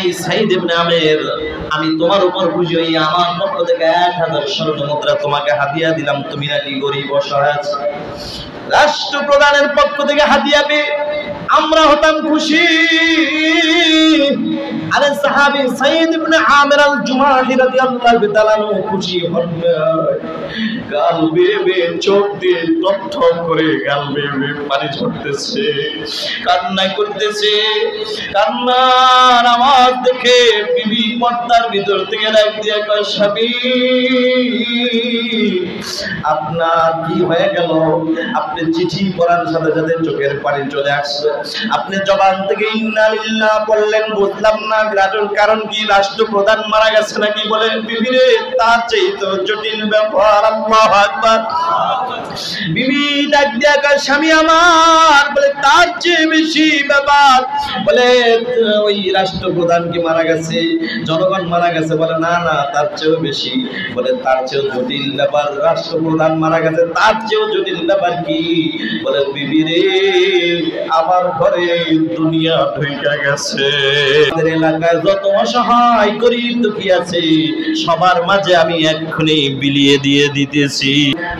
এই সাইদ ইবনে আমের, আমি তোমার উপর খুশি হই, আমার পক্ষ থেকে 1000 স্বর্ণ মুদ্রা তোমাকে হাদিয়া দিলাম, তুমি নাকি গরিব অসহায়। রাষ্ট্রপ্রধানের পক্ষ থেকে হাদিয়া পেয়ে আমরা হতাম খুশি। আরে সাহাবী সাইদ ইবনে আমির আল জুমাহি রাদিয়াল্লাহু তাআলা খুশি হন, গাল বেয়ে বেয়ে চোখ দিয়ে টপটপ করে গাল বেয়ে বেয়ে পানি ঝরতেছে, কান্না করতেছে। কান্নার আওয়াজ দেখে বিবি পর্দার ভিতর থেকে ডাক দিয়ে কয়, স্বামী আপনার কি হয়ে গেল? আপনি চিঠি পড়ার সাথে সাথে চোখের পানি চলে আসছে, আপনি জবান থেকে ইন্না লিল্লাহ বললেন, বুঝলাম না কারণ কি? রাষ্ট্রপ্রধান মারা গেছে নাকি? বলে বিবি রে, তার চেয়ে তো জটিল ব্যাপার। আল্লাহু আকবার। বিবি ডাক দিয়া কয়, স্বামী আমার, বলে তার চেয়ে বেশি ব্যাপার। বলে ওই রাষ্ট্রপ্রধান কি মারা গেছে? জনগণ মারা গেছে? বলে না না, তার চেয়েও বেশি। বলে তার চেয়েও জটিল ব্যাপার, রাষ্ট্রপ্রধান মারা গেছে, তার চেয়েও জটিল ব্যাপার কি? বলে বিবি রে, আমার ঘরে দুনিয়া ঢুইকা গেছে। আমাদের এলাকায় যত অসহায় গরিব দুঃখী আছে সবার মাঝে আমি এক্ষুনি বিলিয়ে দিয়ে দিতেছি।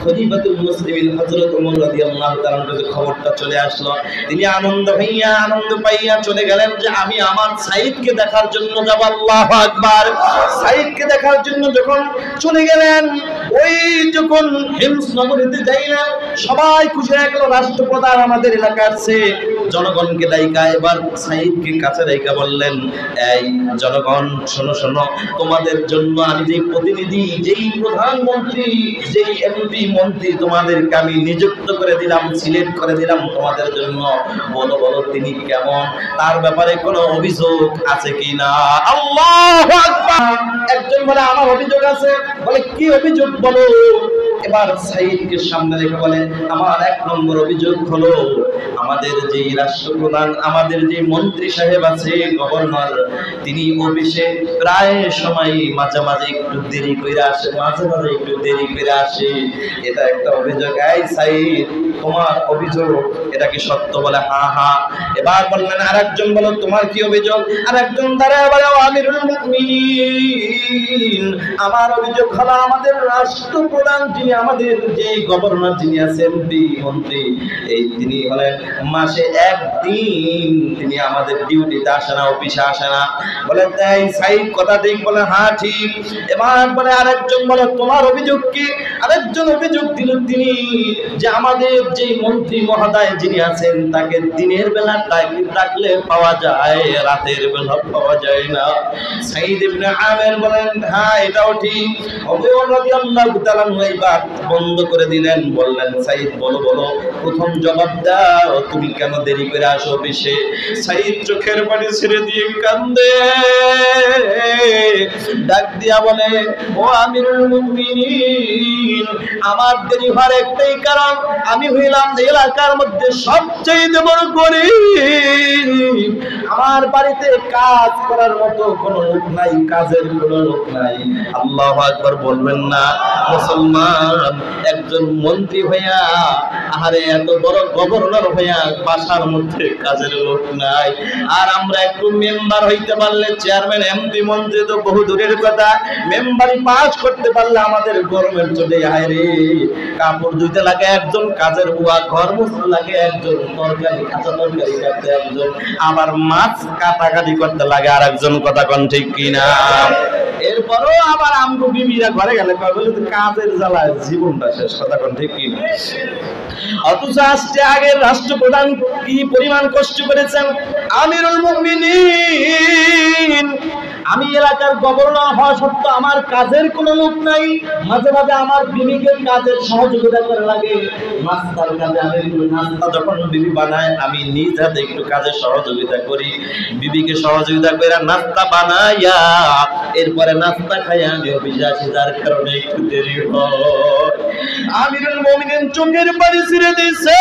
খলিফাতুল মুসলিমিন হযরত ওমর রাদিয়াল্লাহু তাআলার কাছে খবরটা চলে আসলো। তিনি আনন্দ পাইয়া চলে গেলেন যে আমি আমার সাইদকে দেখার জন্য যাব। আল্লাহু আকবার। সাইদকে দেখার জন্য যখন চলে গেলেন, ওই যখন হিমস নগরীতে যাইলেন, সবাই খুশি হয়ে গেল, রাষ্ট্রপ্রধান আমাদের এলাকার আছে। জনগণকে ডাইকা এবার সাইদকে কাছে ডাইকা বললেন, এই জনগণ শোনো শোনো, তোমাদের জন্য আমি যেই প্রতিনিধি, যেই প্রধানমন্ত্রী, যেই এমপি মন্ত্রী তোমাদেরকে আমি নিযুক্ত করে দিলাম, সিলেক্ট করে দিলাম তোমাদের জন্য, বলো বলো তিনি কেমন, তার ব্যাপারে কোনো অভিযোগ আছে কিনা? আল্লাহু আকবার। একজন বলে আমার অভিযোগ আছে। বলে কি অভিযোগ বলো? এবার সাইদকে সামনে রেখে বলে, আমার 1 নম্বর অভিযোগ হলো, আমাদের যে রাষ্ট্রপ্রধান, আমাদের যে মন্ত্রী সাহেব আছে, গভর্নর, তিনি অফিসে প্রায় সময় মাঝে মাঝে একটু দেরি করে আসে, এটা একটা অভিযোগ। এই সাইদ, তোমার অভিযোগ এটা কি সত্য? বলে হ্যাঁ হ্যাঁ। এবার বললেন আরেকজন, বলো তোমার কি অভিযোগ? আরেকজন দাঁড়ায় বলে, আমিরুল মুমিনিন, আমার অভিযোগ হলো আমাদের রাষ্ট্রপ্রধান যিনি, আমাদের যে গভর্নর যিনি আছেন, মন্ত্রী, এই তিনি হলেন মাসে 1 দিন তিনি আমাদের ডিউটিতে আসে না, অফিসে আসে না। বলে তাই সাইদ কথা ঠিক? বলে হ্যাঁ ঠিক। এবার বলে আরেকজন, বলে তোমার অভিযোগ কি? আরেকজন অভিযোগ দিল তিনি যে আমাদের যে মন্ত্রী মহোদয় যিনি আছেন, তাকে দিনের বেলা ডাকলে পাওয়া যায়, রাতের বেলা পাওয়া যায় না। সাইদ ইবনে আমির বলেন হ্যাঁ এটাও ঠিক। ওমর রাদিয়াল্লাহু তাআলা এইবার বন্ধ করে দিলেন, বললেন সাইদ বলো বলো, প্রথম জবাব দাও, তুমি কেন দেরি করে আসো অফিসে? সাইদ চোখের পানি ছেড়ে দিয়ে কান্দে, ডাক দিয়া বলে, ও আমিরুল মুমিনিন, আমার দেরি হওয়ার একটাই কারণ, আমি হইলাম এলাকার মধ্যে সবচেয়ে বড় গরিব। আমার বাড়িতে কাজ করার মতো কোনো লোক নাই, কাজের কোনো লোক নাই। আল্লাহু আকবার বলবেন না? মুসলমান একজন মন্ত্রী হইয়া, আরে এত বড় গভর্নর হইয়া বাসার মধ্যে কাজের লোক নাই। আর আমরা একটু মেম্বার হইতে পারলে, চেয়ারম্যান এমপি মন্ত্রী তো বহু দূরের কথা, মেম্বারি পাস করতে পারলে আমাদের গরমের চলে আয় রে। কাপড় ধুইতে লাগে একজন, কাজের বুয়া, ঘর মুছতে লাগে একজন, তরকারি কাঁচা তরকারি কাটতে একজন, আবার মাছ কাটাকাটি করতে লাগে আর একজন। কথা কোন ঠিক কিনা? এরপরও আবার আমগো বিবিরা ঘরে গেলে বলে কাজের জ্বালায় জীবনটা শেষ। কথা কোন ঠিক কিনা? অথচ আজকে আগের রাষ্ট্রপ্রধান কি পরিমাণ কষ্ট করেছেন। আমিরুল মুমিনিন, আমি এলাকার গভর্নর হওয়া সত্ত্বেও আমার কাজের কোনো লোক নাই। মাঝে মাঝে আমার বিবিকে কাজের সহযোগিতা করে লাগে, নাস্তার কাজে আমি নাস্তা যখন বিবি বানায় আমি নিজ হাতে একটু কাজের সহযোগিতা করি, বিবিকে সহযোগিতা করে নাস্তা বানাইয়া এরপরে নাস্তা খাইয়া আমি অফিসে আসি, যার কারণে একটু দেরি হয়। আমিরুল মুমিনিন চোখের পানি ছেড়ে দিয়েছে।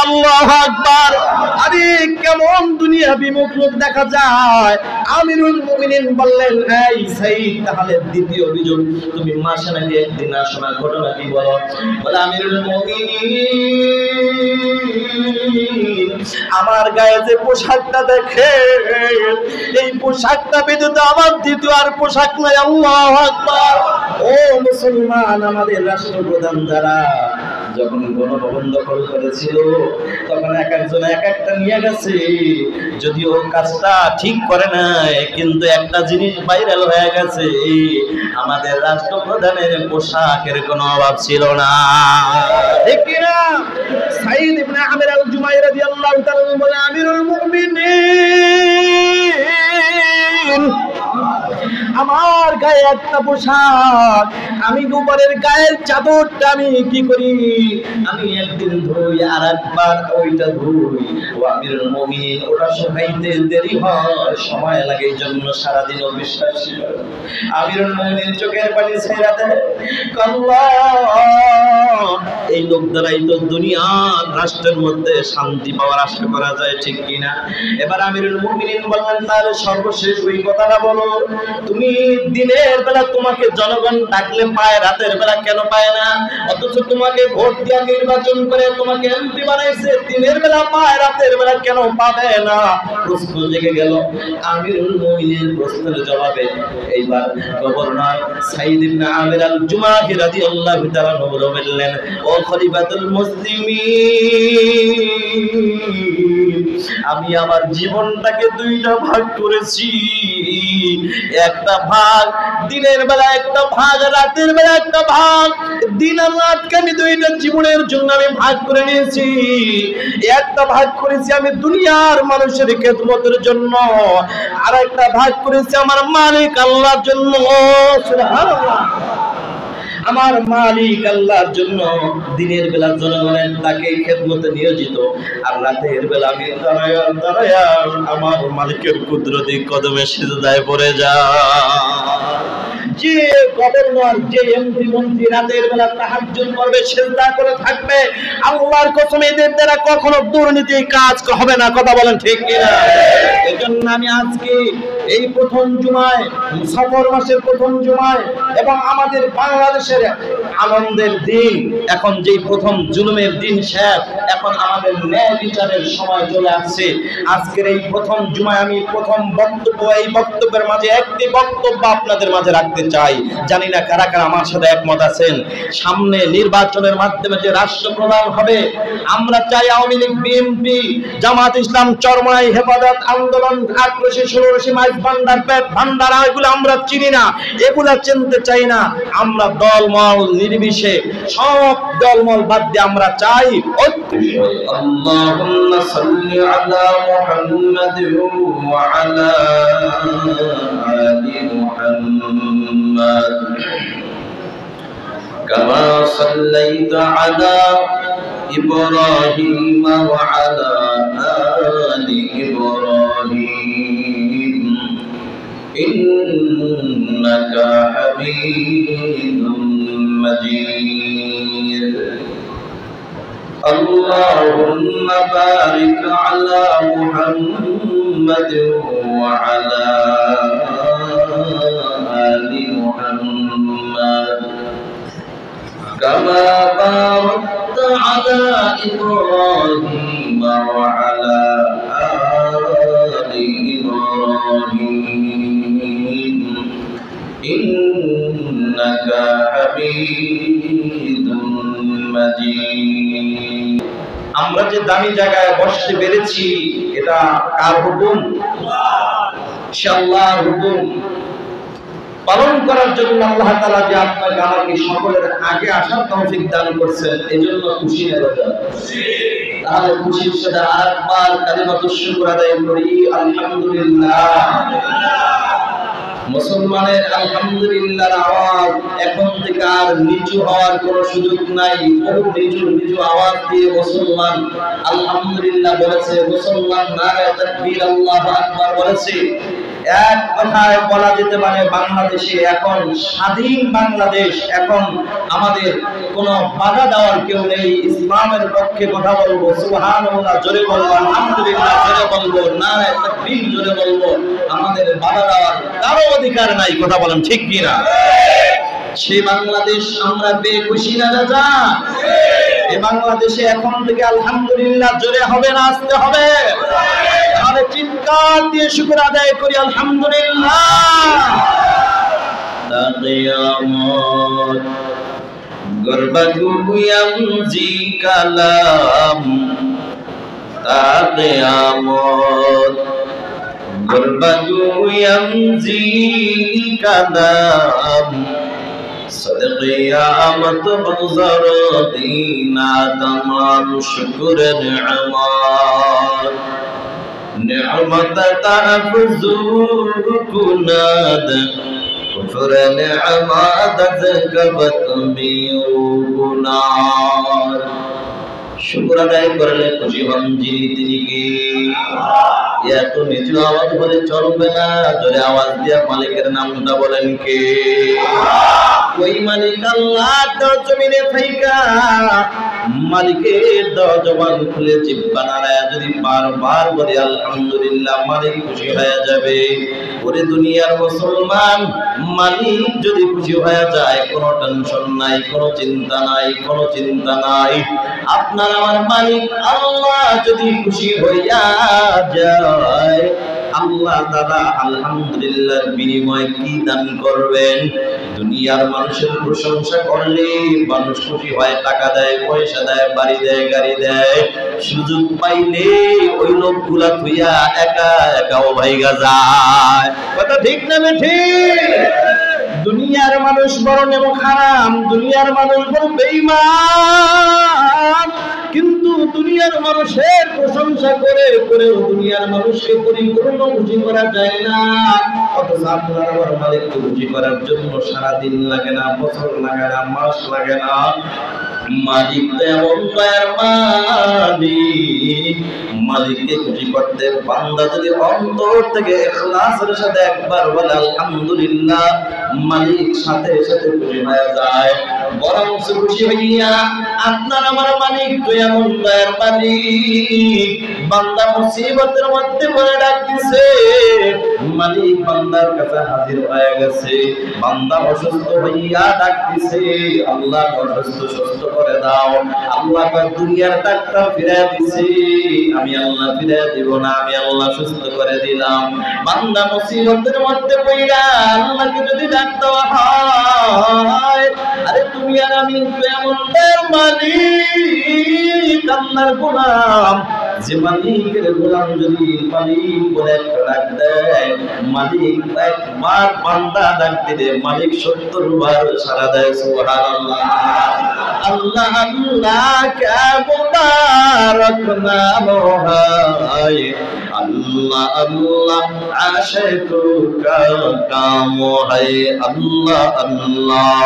আল্লাহু আকবার। আরে কেমন দুনিয়া বিমুখ লোক দেখা যায়। আমিরুল মুমিনিন বললেন, এই সাইদ, তাহলে দ্বিতীয় অভিযোগ তুমি মাসে নাকি একদিন আসো না, ঘটনা কি বলো? বলে, আমিরুল মুমিনিন, আমার গায়ে যে পোশাকটা দেখে, এই পোশাকটা ব্যতীত আমার দ্বিতীয় আর পোশাক নাই। আল্লাহু আকবার। ও মুসলমান, আমাদের রাষ্ট্রপ্রধান যারা যখন গণভবন দখল করেছিল, তখন এক একজন এক একটা নিয়ে গেছে, যদিও কাজটা ঠিক করে নাই, কিন্তু একটা জিনিস ভাইরাল হয়ে গেছে, আমাদের রাষ্ট্রপ্রধানের পোশাকের কোনো অভাব ছিল না। ঠিক কি না? সাইদ ইবনে আমির আল জুমাই রাদিয়াল্লাহু তাআলা বলে, আমিরুল মুমিনিন, আমার গায়ে একটা পোশাক, আমি উপরের গায়ের চাদরটা আমি কি করি, আমি একদিন ধুই আর একবার ওইটা ধুই। ও আমিরুল মুমিনিন, ওটা শুকাইতে দেরি হয়, সময় লাগে, এই জন্য সারাদিন অবিশ্বাস ছিল। আমিরুল মুমিনিন চোখের পানি ছেড়ে দেয়, এই লোক দ্বারাই তো দুনিয়ার রাষ্ট্রের মধ্যে শান্তি পাওয়ার আশা করা যায়, ঠিক কিনা? এবার আমিরুল মুমিনিন বললেন, তাহলে সর্বশেষ ওই কথাটা বলো, তুমি দিনের বেলা তোমাকে জনগণ ডাকলে পায়, রাতের বেলা কেন পায় না? অথচ তোমাকে ভোট দিয়ে নির্বাচন করে তোমাকে এমপি বানাইছে, দিনের বেলা পায়, রাতের বেলা কেন পাবে না? প্রশ্ন জেগে গেল। আমিরুল মুমিনিন প্রশ্নের জবাবে এইবার গভর্নর সাইদ ইবনে আমির আল জুমাহি রাদিয়াল্লাহু তাআলা বললেন, ও খলিফাতুল মুসলিমিন, আমি আমার জীবনটাকে দুইটা ভাগ করেছি, একটা ভাগ দিনের বেলা, একটা ভাগ রাতের বেলা, একটা ভাগ দিন আর রাতকে আমি দুইটা জীবনের জন্য আমি ভাগ করে নিয়েছি। একটা ভাগ করেছি আমি দুনিয়ার মানুষের খেদমতের জন্য, আর একটা ভাগ করেছি আমার মালিক আল্লাহর জন্য। সুবহানাল্লাহ। আমার মালিক আল্লাহর জন্য দিনের বেলা জনগণের তাকে খেদমতে নিয়োজিত, আর রাতের বেলা আমি দাঁড়ায়া আমার মালিকের কুদরতি কদমে সিজদায় পড়ে যায়। যে গভর্নর, যে এমপি মন্ত্রী রাতের বেলা তাহাজ্জুদ করবে, সিজদা করে থাকবে, আল্লাহর কসম এদের দ্বারা কখনো দুর্নীতি কাজ হবে না। কথা বলেন ঠিক কিনা? এজন্য আমি আজকে এই প্রথম জুমায়, সফর মাসের প্রথম জুমায়, এবং আমাদের বাংলাদেশের আনন্দের দিন, এখন যেই প্রথম জুলুমের দিন শেষ, এখন আমাদের ন্যায় বিচারের সময় চলে আসছে। আজকের এই প্রথম জুমায় আমি প্রথম বক্তব্য, এই বক্তব্যের মাঝে একটি বক্তব্য আপনাদের মাঝে রাখতে চাই। জানি না কারা কারা আমার সাথে একমত আছেন। সামনে নির্বাচনের মাধ্যমে যে রাষ্ট্রপ্রধান হবে, আমরা চাই আওয়ামী লীগ, বিএনপি, জামাত ইসলাম, চরমনাই, হেফাজত আন্দোলন, আক্রোশী, ষোলরশি, মাইজ ভান্ডার, পেট ভান্ডার, এগুলো আমরা চিনি না, এগুলা চিনতে চাই না। আমরা দলমল নির্বিশেষে, সব দলমল বাদ দিয়ে আমরা চাই ঐক্য। আল্লাহুম্মা সাল্লি আলা মুহাম্মাদ ওয়া আলা আলি মুহাম্মাদ কামা সাল্লাইতা আলা ইব্রাহিম ওয়া আলা আলি ইব্রাহিম ইন্নাকা হামিদুম মাজিদ। আল্লাহুম্মা বারিক আলা মুহাম্মাদ ওয়া আলা আলি মুহাম্মাদ কামা বারাকতা আলা ইব্রাহিম ওয়া আলা আলি ইব্রাহিম ইন্নাকা হামিদুম মাজিদ। আমরা যে দামি জায়গায় বসতে পেরেছি, এটা কার হুকুম? ইনশাআল্লাহর হুকুম। পালন করার জন্য আল্লাহ তাআলা যে আপনাকে আমাকে সকলের আগে আসার তৌফিক দান করছেন, এজন্য খুশি হয়ে যান। তাহলে খুশির সাথে আরেকবার কালিমাতুশ শুকর আদায় করি, আলহামদুলিল্লাহ। মুসলমানের আলহামদুলিল্লাহর আওয়াজ এখন থেকে আর নিচু হওয়ার কোনো সুযোগ নাই। বহু নিচু নিচু আওয়াজ দিয়ে মুসলমান আলহামদুলিল্লাহ বলেছে, মুসলমান নারায়ে তাকবীর আল্লাহু আকবার বলেছে। এক কথায় বলা যেতে পারে বাংলাদেশে এখন স্বাধীন বাংলাদেশ। এখন আমাদের কোনো বাধা দেওয়ার কেউ নেই। ইসলামের পক্ষে কথা বলবো, সুবহানাল্লাহ জোরে বলবো, আলহামদুলিল্লাহ জোরে বলবো, নারায়ে তাকবীর জোরে বলবো। আমাদের বাধা দেওয়ার কারো অধিকার নাই। কথা বলেন ঠিক কি না? সেই বাংলাদেশ আমরা পেয়ে খুশি না রাজা? এই বাংলাদেশে এখন থেকে আলহামদুলিল্লাহ জোরে হবে না আসতে হবে? তাহলে চিৎকার দিয়ে শুকর আদায় করি আলহামদুলিল্লাহ। কিয়ামত গরবাগুয়াম জি কালাম, কিয়ামত গরবাগুয়াম জি কালাম, কিয়ামত বজর দিনা তমাম শুকর নি'মাত, নি'মাত তাফজু কুনাদ কুফর নি'মাত যাকাবাত বিউনার। শুকর আদায় করলে খুশি হন যিনি, তিনি কি? এত নিচু আওয়াজ বলে চলবে না, জোরে আওয়াজ দিয়া মালিকের নামটা বলেন কে? ওই মালিক আল্লাহ। জমিনে থাইকা মালিকের জবান খুলে জিহ্বা নাড়ায়া যদি বারবার বলে আলহামদুলিল্লাহ, মালিক খুশি হয়ে যাবে। ওরে দুনিয়ার মুসলমান, মালিক যদি খুশি হয়ে যায় কোনো টেনশন নাই, কোনো চিন্তা নাই, কোনো চিন্তা নাই। আপনার আমার মালিক আল্লাহ যদি খুশি হইয়া যায়, আল্লাহ তাআলা আলহামদুলিল্লাহর বিনিময়ে কি দান করবেন? দুনিয়ার মানুষের প্রশংসা করলে মানুষ খুশি হয়, টাকা দেয়, পয়সা দেয়, বাড়ি দেয়, গাড়ি দেয়। সুযোগ পাইলে ওই লোকগুলা থুইয়া একা একাও ভাইগা যায়। কথা ঠিক না ঠিক? দুনিয়ার মানুষ বড় নেমো খারাপ, দুনিয়ার মানুষ বড় বেঈমান, কিন্তু দুনিয়ার মানুষের প্রশংসা করে করেও দুনিয়ার মানুষকে পরিপূর্ণ খুশি করা যায় না। অথচ আপনার আমার মালিককে খুশি করার জন্য সারাদিন লাগে না, বছর লাগে না, মাস লাগে না। মালিক এমন দয়ার মালিক, মালিককে খুশি করতে বান্দা যদি অন্তর থেকে ইখলাসের সাথে একবার বলে আলহামদুলিল্লাহ, মালিক সাথে সাথে খুশি হয়ে যায়। বরং খুশি হইয়া আপনার আমার মালিক তো এমন দয়ার মালিক, বান্দা মুসিবতের মধ্যে পড়ে ডাকতেছে, মালিক বান্দার কাছে হাজির হয়ে গেছে। বান্দা অসুস্থ হইয়া ডাকতেছে, আল্লাহ অসুস্থ সুস্থ করে দাও। আল্লাহ দুনিয়ার ডাক্তার ফিরাই দিছে, আমি আল্লাহ ফিরাই দিব না, আমি আল্লাহ সুস্থ করে দিলাম। বান্দা মুসিবতের মধ্যে পড়া আল্লাহকে যদি ডাক দেওয়া হয়, আরে তুমি আর আমি এমন মালিক, আল্লাহর গোলাম, যে মালিকের গোলাম যদি মালিক বলে ডাক দেয়, মালিক একবার বান্দা ডাক দিলে মালিক 70 বার সাড়া দেয়। সুবহানাল্লাহ। আল্লাহ আল্লাহ কা মুবারক নাম হায়, আল্লাহ আল্লাহ আশিকুকা কাম হায়, আল্লাহ আল্লাহ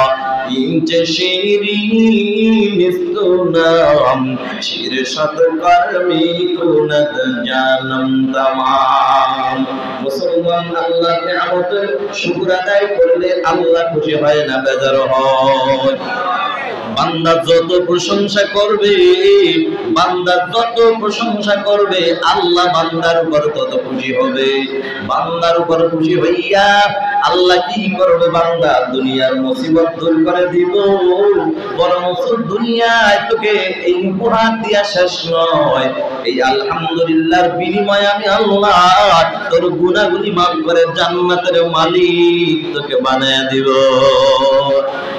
ইনচে শিরিন ইস্তুনাম শির শত কর্মী কুনত জানম তামাম। মুসলমান আল্লাহর নিয়ামতের শুকর আদায় করলে আল্লাহ খুশি হয় না, বেজার হয়। বান্দা যত প্রশংসা করবে, বান্দা যত প্রশংসা করবে, আল্লাহ বান্দার উপর তত খুশি হবে। বান্দার উপর খুশি হইয়া আল্লাহ কি করবে? বান্দা দুনিয়ার মুসিবত দূর করে দিব, বরং দুনিয়ায় তোকে এই উপহার দিয়া শেষ নয়, এই আলহামদুলিল্লাহর বিনিময়ে আমি আল্লাহ তোর গুনাহগুলি মাফ করে জান্নাতের মালিক তোকে বানায় দিব।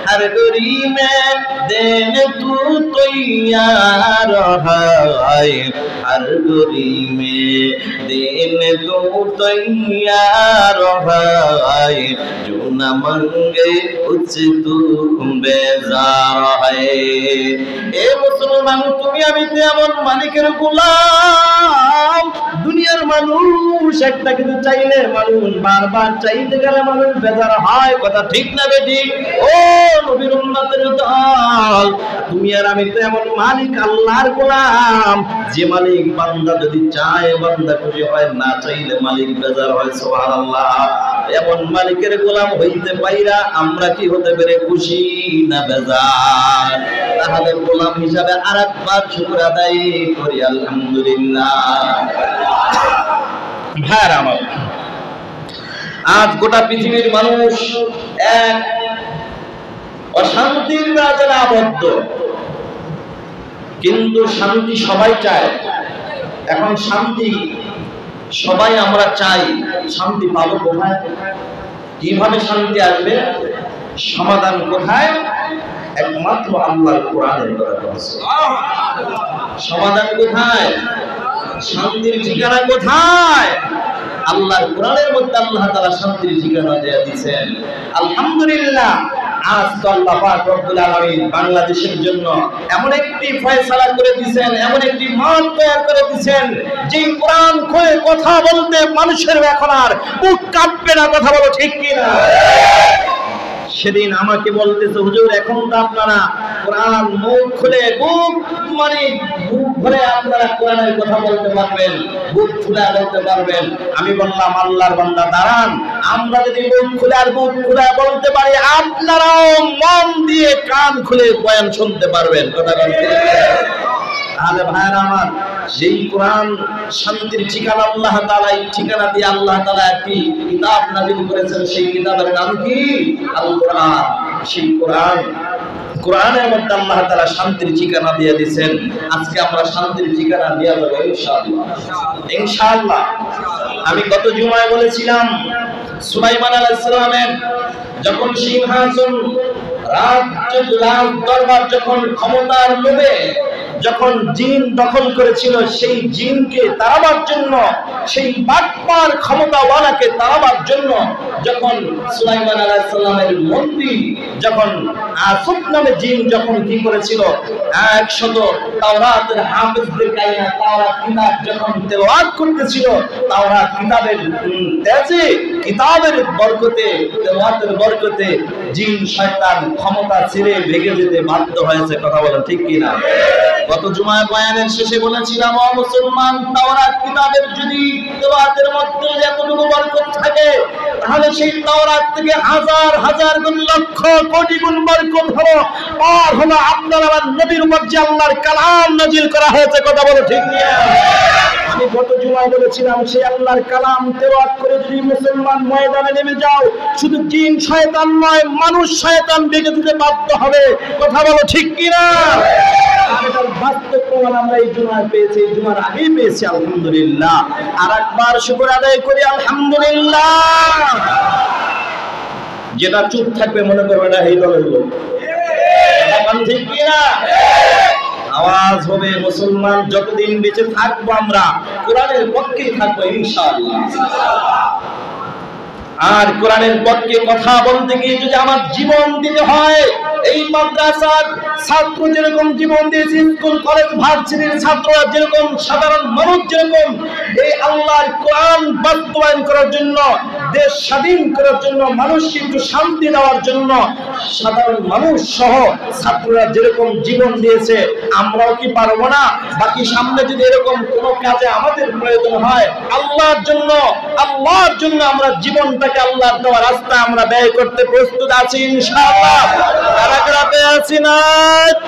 हर गरी में देने तू तैयार है, हर गरी में देने तू तैयार है, जो न मंगे उससे तू बेजार है। ए मुसलमान তুমি আমি তো এমন মালিকের গোলাম, দুনিয়ার মানুষ একটা কিছু চাইলে মানুষ বারবার চাইতে গেলে মানুষ বেজার হয়, কথা ঠিক না বেঠিক? ও নবীর উম্মতের দল, তুমি আর আমি তো এমন মালিক আল্লাহর গোলাম, যে মালিক বান্দা যদি চায় বান্দা খুশি হয়, না চাইলে মালিক বেজার হয়। সুবহানাল্লাহ। এমন মালিকের গোলাম হইতে পাইরা আমরা কি হতে পারে, খুশি না বেজার? তাহলে গোলাম হিসাবে আরেকবার শুকর আদায় করি, আলহামদুলিল্লাহ। ভাইরা আমার, আজ গোটা পৃথিবীর মানুষ এক অশান্তির রাজ্যে আবদ্ধ, কিন্তু শান্তি সবাই চায়। এখন শান্তি সবাই আমরা চাই, শান্তি পাবো কোথায়? কিভাবে শান্তি আসবে? সমাধান কোথায়? একমাত্র আল্লাহর কোরআনের বরকত। সমাধান কোথায়? শান্তির ঠিকানা কোথায়? আল্লাহর কোরআনের মধ্যে আল্লাহ তাআলা শান্তির ঠিকানা দিয়ে দিয়েছেন। আলহামদুলিল্লাহ, আজ তো আল্লাহ পাক রব্বুল আলামিন বাংলাদেশের জন্য এমন একটি ফয়সালা করে দিয়েছেন, এমন একটি মাঠ তৈরি করে দিয়েছেন, যে কোরআন খুলে কথা বলতে মানুষের এখন আর বুক কাঁপবে না। কথা বলো ঠিক কিনা? সেদিন আমাকে বলতেছে, হুজুর এখন তো আপনারা কোরআন মুখ খুলে বুক ভরে আপনারা কোরআনের কথা বলতে পারবেন, বুক খুলে বলতে পারবেন। আমি বললাম, আল্লাহর বান্দা দাঁড়ান, আমরা যদি মুখ খুলে আর বুক খুলে বলতে পারি, আপনারাও মন দিয়ে কান খুলে বয়ান শুনতে পারবেন। কথা বলতে তাহলে ভাইরা আমার, যেই কোরআন শান্তির ঠিকানা, আল্লাহ তাআলা এই ঠিকানা দিয়ে আল্লাহ তাআলা একটি কিতাব নাযিল করেছেন। সেই কিতাবের নাম কি? আল কোরআন। সেই কোরআনের মধ্যে আল্লাহ তাআলা শান্তির ঠিকানা দিয়ে দিয়েছেন। আজকে আমরা শান্তির ঠিকানা দিয়ে যাব ইনশাআল্লাহ। ইনশাআল্লাহ। আমি গত জুমায় বলেছিলাম, সুলাইমান আলাইহিস সালামের যখন সিংহাসন, রাজ দরবার যখন ক্ষমতার লোভে যখন জিন দখল করেছিল, সেই জিনকে তাড়াবার জন্য, সেই বাটপার ক্ষমতাওয়ালাকে তাড়াবার জন্য যখন সুলাইমান আলাইহিস সালামের মন্ত্রী যখন আসুফ নামে জিন যখন কি করেছিল, 100 তাওরাতের হাফেজদের কাইনা তাওরাত কিতাব যখন তেলাওয়াত করতেছিল, তাওরাত কিতাবের তেজে, কিতাবের বরকতে, তেলাওয়াতের বরকতে জিন শয়তান ক্ষমতা ছেড়ে ভেগে যেতে বাধ্য হয়েছে। কথা বলেন ঠিক কিনা? গত জুমায় বয়ানের শেষে বলেছিলাম, ও মুসলমান, তাওরাত কিতাবের যদি তেলাওয়াতের মধ্যে এতটুকু বরকত থাকে, তাহলে সেই তাওরাত থেকে হাজার হাজার গুণ, লক্ষ কোটি গুণ বরকত হলো আর হলো আপনার আমার নবীর উপর যে আল্লাহর কালাম নাজিল করা হয়েছে। কথা বলো ঠিক না? আমি গত জুমায় বলেছিলাম, সেই আল্লাহর কালাম তেলাওয়াত করে যদি মুসলমান ময়দানে নেমে যাও, শুধু জিন শয়তান নয়, মানুষ শয়তান ভেগে যেতে বাধ্য হবে। কথা বলো ঠিক কিনা? এটার বাস্তব প্রমাণ আমরা এই জুমায় পেয়েছি, এই জুমার আগেই পেয়েছি। আলহামদুলিল্লাহ। আর একবার শুকর আদায় করি, আলহামদুলিল্লাহ। যেটা চুপ থাকবে মনে করবে এটা এই দলের লোক। এখন ঠিক কিনা? আওয়াজ হবে, মুসলমান যতদিন বেঁচে থাকবো আমরা কোরআনের পক্ষেই থাকবো ইনশাআল্লাহ। আর কোরআনের পক্ষে কথা বলতে গিয়ে যদি আমার জীবন দিতে হয়, এই মাদ্রাসার ছাত্র যেরকম জীবন দিয়েছে, স্কুল কলেজ ভার্সিটির ছাত্ররা যেরকম, সাধারণ মানুষ যেরকম এই আল্লাহর কোরআন বাস্তবায়ন করার জন্য, দেশ স্বাধীন করার জন্য, মানুষকে একটু শান্তি দেওয়ার জন্য সাধারণ মানুষ সহ ছাত্ররা যেরকম জীবন দিয়েছে, আমরাও কি পারবো না? বাকি সামনে যদি এরকম কোনো কাজে আমাদের প্রয়োজন হয়, আল্লাহর জন্য আমরা জীবনটাকে আল্লাহর দেওয়া রাস্তায় আমরা ব্যয় করতে প্রস্তুত আছি ইনশাআল্লাহ। আছি না?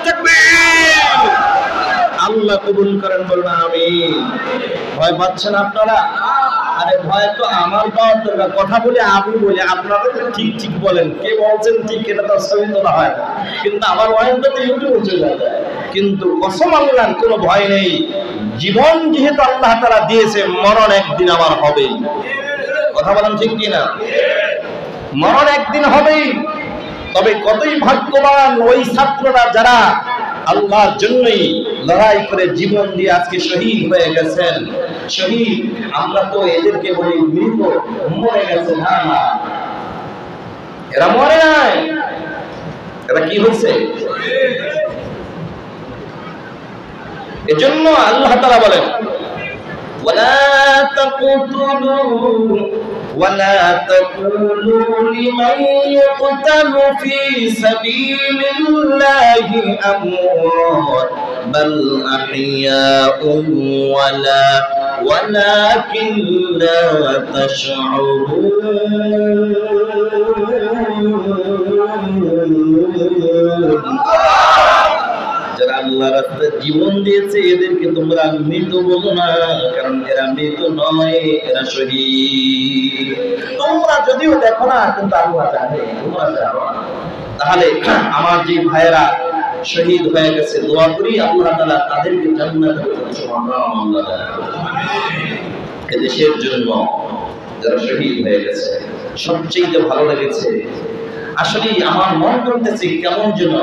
তাকবীর! আল্লাহ কবুল করেন, বলুন আমিন। ভয় পাচ্ছেন আপনারা? আরে ভয় তো আমার পাওয়ার দরকার। কথা বলে আমি বলি, আপনারা ঠিক ঠিক বলেন, কে বলছেন ঠিক, এটা তো ছবি তোলা হয় না, কিন্তু আমার ভয়টা তো ইউটিউবে চলে যায়। কিন্তু কসম আল্লাহর কোনো ভয় নেই। জীবন যেহেতু আল্লাহ তাআলা দিয়েছে, মরণ একদিন আমার হবেই। কথা বলেন ঠিক কিনা? মরণ একদিন হবেই। তবে কতই ভাগ্যবান ওই ছাত্ররা যারা আল্লাহর জন্যই লড়াই করে জীবন দিয়ে আজকে শহীদ হয়ে গেছেন। শহীদ আমরা তো এদেরকে বলি মৃত, মরে গেছে। না, এরা মরে নাই, এরা কি হয়েছে? এজন্য আল্লাহ তাআলা বলেন ولا تقولوا لمن يقتل في سبيل الله أموات بل أحياء ولكن لا تشعرون যারা আল্লাহর রাস্তায় জীবন দিয়েছে এদেরকে তোমরা মৃত বলো না, কারণ এরা মৃত নয়, এরা শহীদ। তোমরা যদিও দেখো না কিন্তু আল্লাহ জানে, তোমরা জানো না। তাহলে আমার যে ভাইয়েরা শহীদ হয়ে গেছে, দোয়া করি আল্লাহ তাআলা তাদেরকে জান্নাতে এদেশের জন্য যারা শহীদ হয়ে গেছে। সবচেয়ে ভালো লেগেছে আসলে আমার মন করতেছে কেমন যেন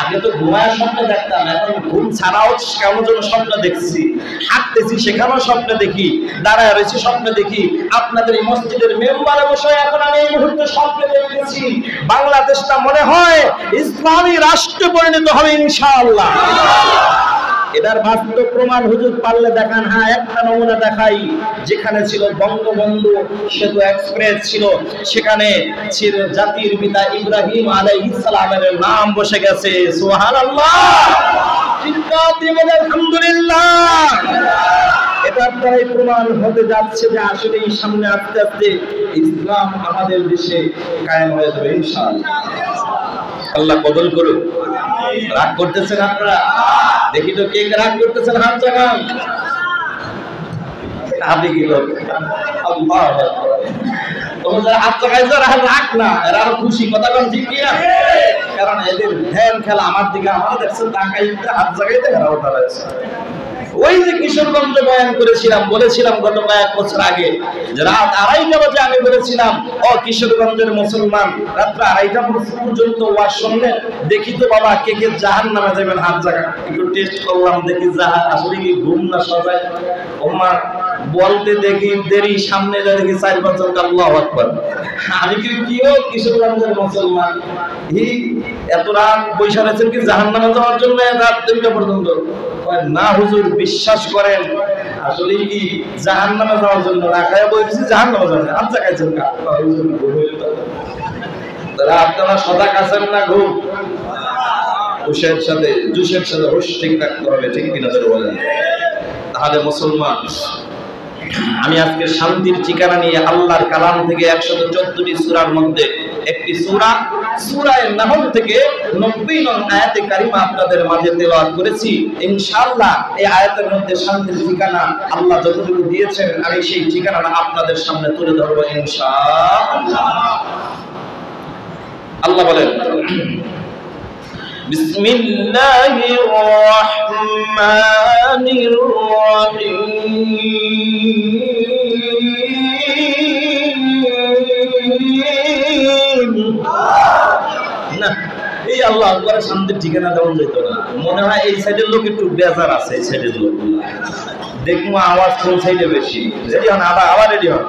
আগে তো ঘুমায় স্বপ্ন দেখতাম, এখন ঘুম ছাড়াও কেমন যেন স্বপ্ন দেখছি। হাঁটতেছি সেখানেও স্বপ্ন দেখি, দাঁড়ায় রয়েছি স্বপ্ন দেখি। আপনাদের এই মসজিদের মেম্বারে বসে এখন আমি এই মুহূর্তে স্বপ্ন দেখতেছি বাংলাদেশটা মনে হয় ইসলামী রাষ্ট্রে পরিণত হবে ইনশাআল্লাহ। এটার বাস্তব প্রমাণ হুজুর পারলে দেখান। হ্যাঁ, একটা নমুনা দেখাই। যেখানে ছিল বঙ্গবন্ধু সেতু এক্সপ্রেস ছিল, সেখানে ছিল জাতির পিতা ইব্রাহিম আলাইহিস সালামের নাম বসে গেছে। সুবহানাল্লাহ, আলহামদুলিল্লাহ। এটার দ্বারাই প্রমাণ হতে যাচ্ছে যে আসলে এই সামনে আস্তে আস্তে ইসলাম আমাদের দেশে কায়েম হয়ে যাবে ইনশাআল্লাহ। আল্লাহ কবুল করুন। রাগ করতেছেন আপনারা? দেখি তো কে রাগ করতেছেন, হাত জাগান। আপনি কি লোক? আল্লাহ তোমরা যারা হাত জাগাইছো রাগ না, এরা আরো খুশি। কথা বল ঠিক কি না? কারণ এদের ধ্যান খেলা আমার দিকে, আমার দেখছেন তাকাইতে হাত জাগাইতে এরা ওঠা রয়েছে। ওই যে কিশোরগঞ্জ বয়ান করেছিলাম, বলেছিলাম গত কয়েক বছর আগে যে রাত 2:30 বাজে আমি বলেছিলাম ও কিশোরগঞ্জের মুসলমান রাত্র 2:30 পর্যন্ত ওয়াজ শুনলেন, দেখি তো বাবা কে কে জাহান্নামে যাবেন, হাত জায়গা। একটু টেস্ট করলাম, দেখি আসলে কি ঘুম না সজায় ওমা বলতে দেখি দেরি, সামনে যা দেখি 4-5 জন আল্লাহু আকবার। আমি কিও কিশোরগঞ্জের মুসলমান এত রাত পয়সা রয়েছেন কি জাহান্নামে যাওয়ার জন্য রাত 3টা পর্যন্ত? না হুজুর, বিশ্বাস করেন আসলে কি জাহান্নামে যাওয়ার জন্য না, খায় বলছি জাহান্নামে যাওয়ার জন্য। আচ্ছা খাইছেন কা হুজুর? তাহলে আপনারা সজাগ আছেন না? ঘুম হুশের সাথে জুসের সাথে হুশ ঠিক রাখতে হবে, ঠিক কিনা বলেন? তাহলে মুসলমান, আমি আজকে শান্তির ঠিকানা নিয়ে আল্লাহর কালাম থেকে 114টি সূরার মধ্যে একটি সূরা সূরা নাহল থেকে 90 নং আয়াতে কারিমা আপনাদের মাঝে তেলাওয়াত করেছি। ইনশাআল্লাহ এই আয়াতের মধ্যে শান্তির ঠিকানা আল্লাহ যতটুকু দিয়েছেন আমি সেই ঠিকানাটা আপনাদের সামনে তুলে ধরব ইনশাআল্লাহ। আল্লাহ বলেন, বিসমিল্লাহির রহমানির রহিম। না, এই আল্লাহ আকবার শান্তির ঠিকানা দেওয়া যেত না। মনে হয় এই সাইডের লোক একটু বেজার আছে, এই সাইডের লোক দেখবো আওয়াজ কোন সাইডে বেশি। রেডি হন, আবার রেডি হন।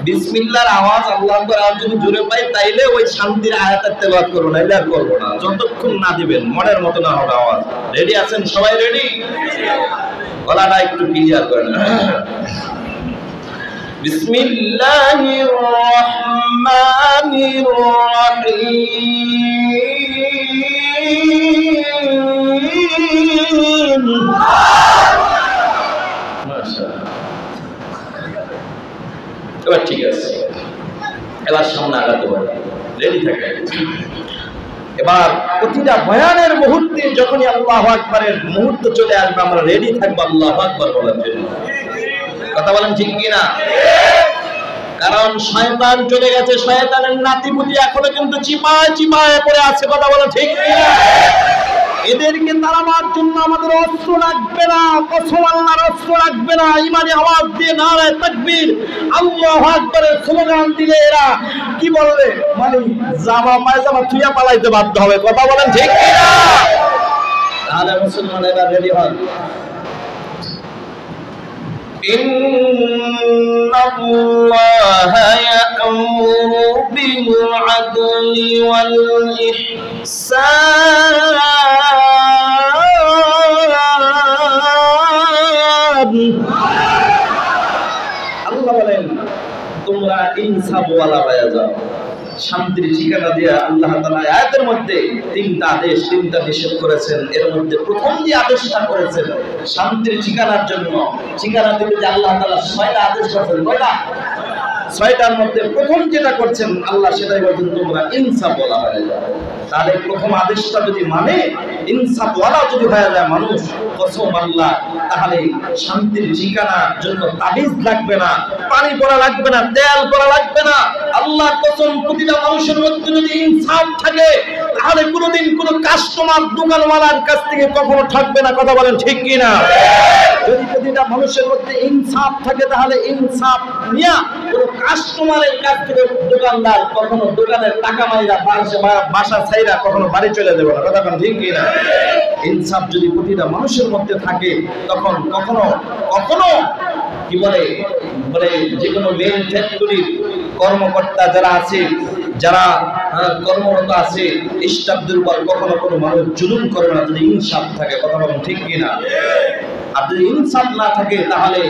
বিসমিল্লাহর আওয়াজ আল্লাহু আকবার আর যদি জোরে পাই তাইলে ওই শান্তির আয়াতের তেলাওয়াত করব, নাইলে আর করব না, যতক্ষণ না দিবেন মনের মতো না হবে আওয়াজ। রেডি আছেন সবাই? রেডি? গলাটা একটু ক্লিয়ার করেন। বিসমিল্লাহির রহমানির রহিম। এবার ঠিক আছে, এবার সামনে আগাতে পারে, রেডি থাকে। এবার প্রতিটা বয়ানের মুহূর্তে যখনই আল্লাহু আকবারের মুহূর্ত চলে আসবে আমরা রেডি থাকবো আল্লাহু আকবার বলার জন্য। কথা বলেন ঠিক কি না? কারণ শয়তান চলে গেছে, শয়তানের নাতিপুতি এখনো কিন্তু চিপায় চিপায় পড়ে আছে। কথা বলেন ঠিক কি না? এদেরকে তাড়াবার জন্য আমাদের অস্ত্র লাগবে না, কসম আল্লাহর অস্ত্র লাগবে না। ইমানি আওয়াজ দিয়ে নারায়ে তাকবীর আল্লাহু আকবারের স্লোগান দিলে এরা কি বলবে, মানে জামা পায়জামা থুইয়া পালাইতে বাধ্য হবে। কথা বলেন ঠিক কি না? তাহলে মুসলমান এবার রেডি হন। ইন্নাল্লাহা ইয়া'মুরু বিল আদলি ওয়াল ইহসান। আল্লাহ বলেন তোমরা ইনসাফওয়ালা হয়ে যাও। শান্তির ঠিকানা দিয়ে আল্লাহ তাআলা আয়াতের মধ্যে তিনটা আদেশ, তিনটা নিষেধ করেছেন। এর মধ্যে প্রথম যে আদেশটা করেছেন শান্তির ঠিকানার জন্য, ঠিকানা দিতে যে আল্লাহ তাআলা 6টা আদেশ করেছেন, কয়টা? 6টার মধ্যে প্রথম যেটা করছেন আল্লাহ সেটাই বলছেন তোমরা ইনসাফওয়ালা হয়ে যাও। তাহলে প্রথম আদেশটা যদি মানে ইনসাফওয়ালা যদি হয়ে যায় মানুষ, কসম আল্লাহ, তাহলে শান্তির ঠিকানার জন্য তাবিজ লাগবে না, পানি পড়া লাগবে না, তেল পড়া লাগবে না। আল্লাহ কসম, প্রতিটা মানুষের মধ্যে যদি ইনসাফ থাকে তাহলে কোনোদিন কোনো কাস্টমার দোকানওয়ালার কাছ থেকে কখনো ঠকবে না। কথা বলেন ঠিক কি না? যদি প্রতিটা মানুষের মধ্যে ইনসাফ থাকে তাহলে ইনসাফ নিয়ে কোনো কাস্টমারের কাছ থেকে দোকানদার কখনো দোকানের টাকা মাইরা বাসা ছাইরা কখনো বাড়ি চলে যাবে না। কথা বলেন ঠিক কি না? ইনসাফ যদি প্রতিটা মানুষের মধ্যে থাকে তখন কখনো কখনো কি বলে যে কোনো মেন ফ্যাক্টরির কর্মকর্তা যারা আছে, যারা কর্মরত আছে, স্টাফদের উপর কখনো কোনো মানুষ জুলুম করবে না যদি ইনসাফ থাকে। কথা বলেন ঠিক কিনা? আর যদি ইনসাফ না থাকে তাহলে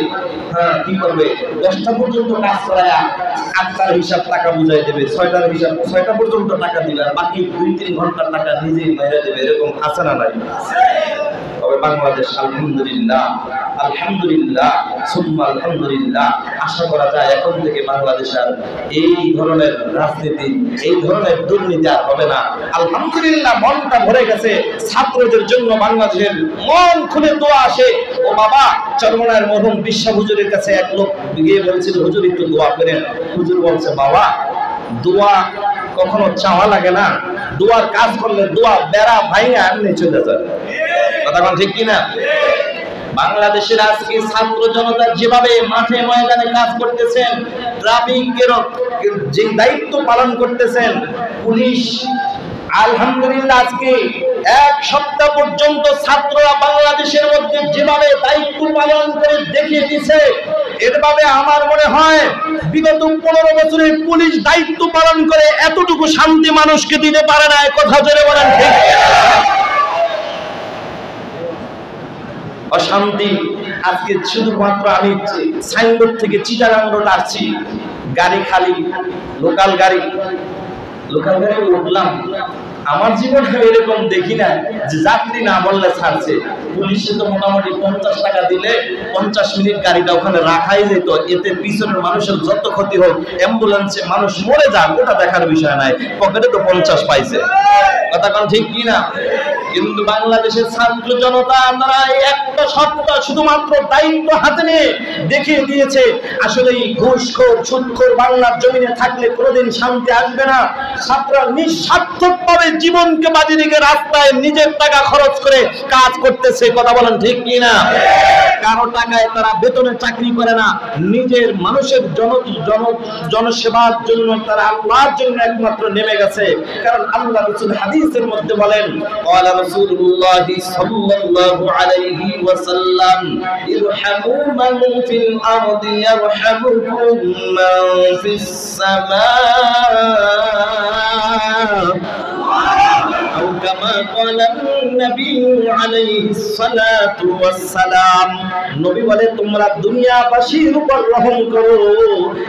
কি করবে? 10টা পর্যন্ত কাজ করায় 8টার হিসাব টাকা বুঝাই দেবে, 6টার হিসাব 6টা পর্যন্ত টাকা দিবে, আর বাকি 2-3 ঘন্টার টাকা নিজেই মেরে দেবে। এরকম আছে না নাই? তবে বাংলাদেশ আলহামদুলিল্লাহ, আলহামদুলিল্লাহ সুম্মা আলহামদুলিল্লাহ, আশা করা যায় এখন থেকে বাংলাদেশের এই ধরনের রাজনীতি, এই ধরনের দুর্নীতি আর হবে না। আলহামদুলিল্লাহ, মনটা ভরে গেছে ছাত্রদের জন্য। বাংলাদেশের মন খুলে দোয়া আসে। ও বাবা, চরমনায়ের মরহুম বিশ্ব হুজুরের কাছে এক লোক গিয়ে বলেছিল, হুজুর একটু দোয়া করেন। হুজুর বলছে, বাবা দোয়া কখনো চাওয়া লাগে না, দোয়ার কাজ করলে দোয়া বেড়া ভাইয়া এমনি চলে যায়। কথা বলেন ঠিক কিনা? বাংলাদেশের আজকে ছাত্র জনতা যেভাবে মাঠে ময়দানে কাজ করতেছেন, ট্রাফিকের যে দায়িত্ব পালন করতেছেন, পুলিশ আলহামদুলিল্লাহ আজকে 1 সপ্তাহ পর্যন্ত ছাত্ররা বাংলাদেশের মধ্যে যেভাবে দায়িত্ব পালন করে দেখিয়ে দিছে, এরভাবে আমার মনে হয় বিগত 15 বছরে পুলিশ দায়িত্ব পালন করে এতটুকু শান্তি মানুষকে দিতে পারে না। কথা জোরে বলেন ঠিক? অশান্তি আজকে শুধুমাত্র আমি সাইনবোর্ড থেকে চিটাগাং রোড আসছি, গাড়ি খালি, লোকাল গাড়ি উঠলাম। আমার জীবনে এরকম দেখি না যে যাত্রী না বললে ছাড়ছে। পুলিশে তো মোটামুটি 50 টাকা দিলে 50 মিনিট গাড়িটা ওখানে রাখাই যেত, এতে পিছনের মানুষের যত ক্ষতি হোক, অ্যাম্বুলেন্সে মানুষ মরে যাক ওটা দেখার বিষয় নাই, পকেটে তো 50 পাইছে। কথা কোন ঠিক কি না? কিন্তু বাংলাদেশের ছাত্র জনতা তারা একটা সত্তা শুধুমাত্র দায়িত্ব হাতে নিয়ে দেখিয়ে দিয়েছে আসলে এই ঘুষখোর সুদখোর বাংলার জমিনে থাকলে কোনোদিন শান্তি আসবে না। ছাত্ররা নিঃস্বার্থকভাবে জীবনকে বাজি রেখে রাস্তায় নিজের টাকা খরচ করে কাজ করতেছে। কথা বলেন ঠিক কি না? কারো টাকায় তারা বেতনে চাকরি করে না, নিজের মানুষের জনসেবার জন্য তারা আল্লাহর জন্য একমাত্র নেমে গেছে। কারণ আল্লাহ রাসূল হাদিসের মধ্যে বলেন, ক্বালা রাসূলুল্লাহ সাল্লাল্লাহু আলাইহি ওয়াসাল্লাম, ইরহামু মান ফিল আরদি ইয়ারহামুকুম মান ফিস সামা। كما قال النبي عليه الصلاة والسلام, নবী বলে তোমরা দুনিয়াবাসীর উপর রহম করো,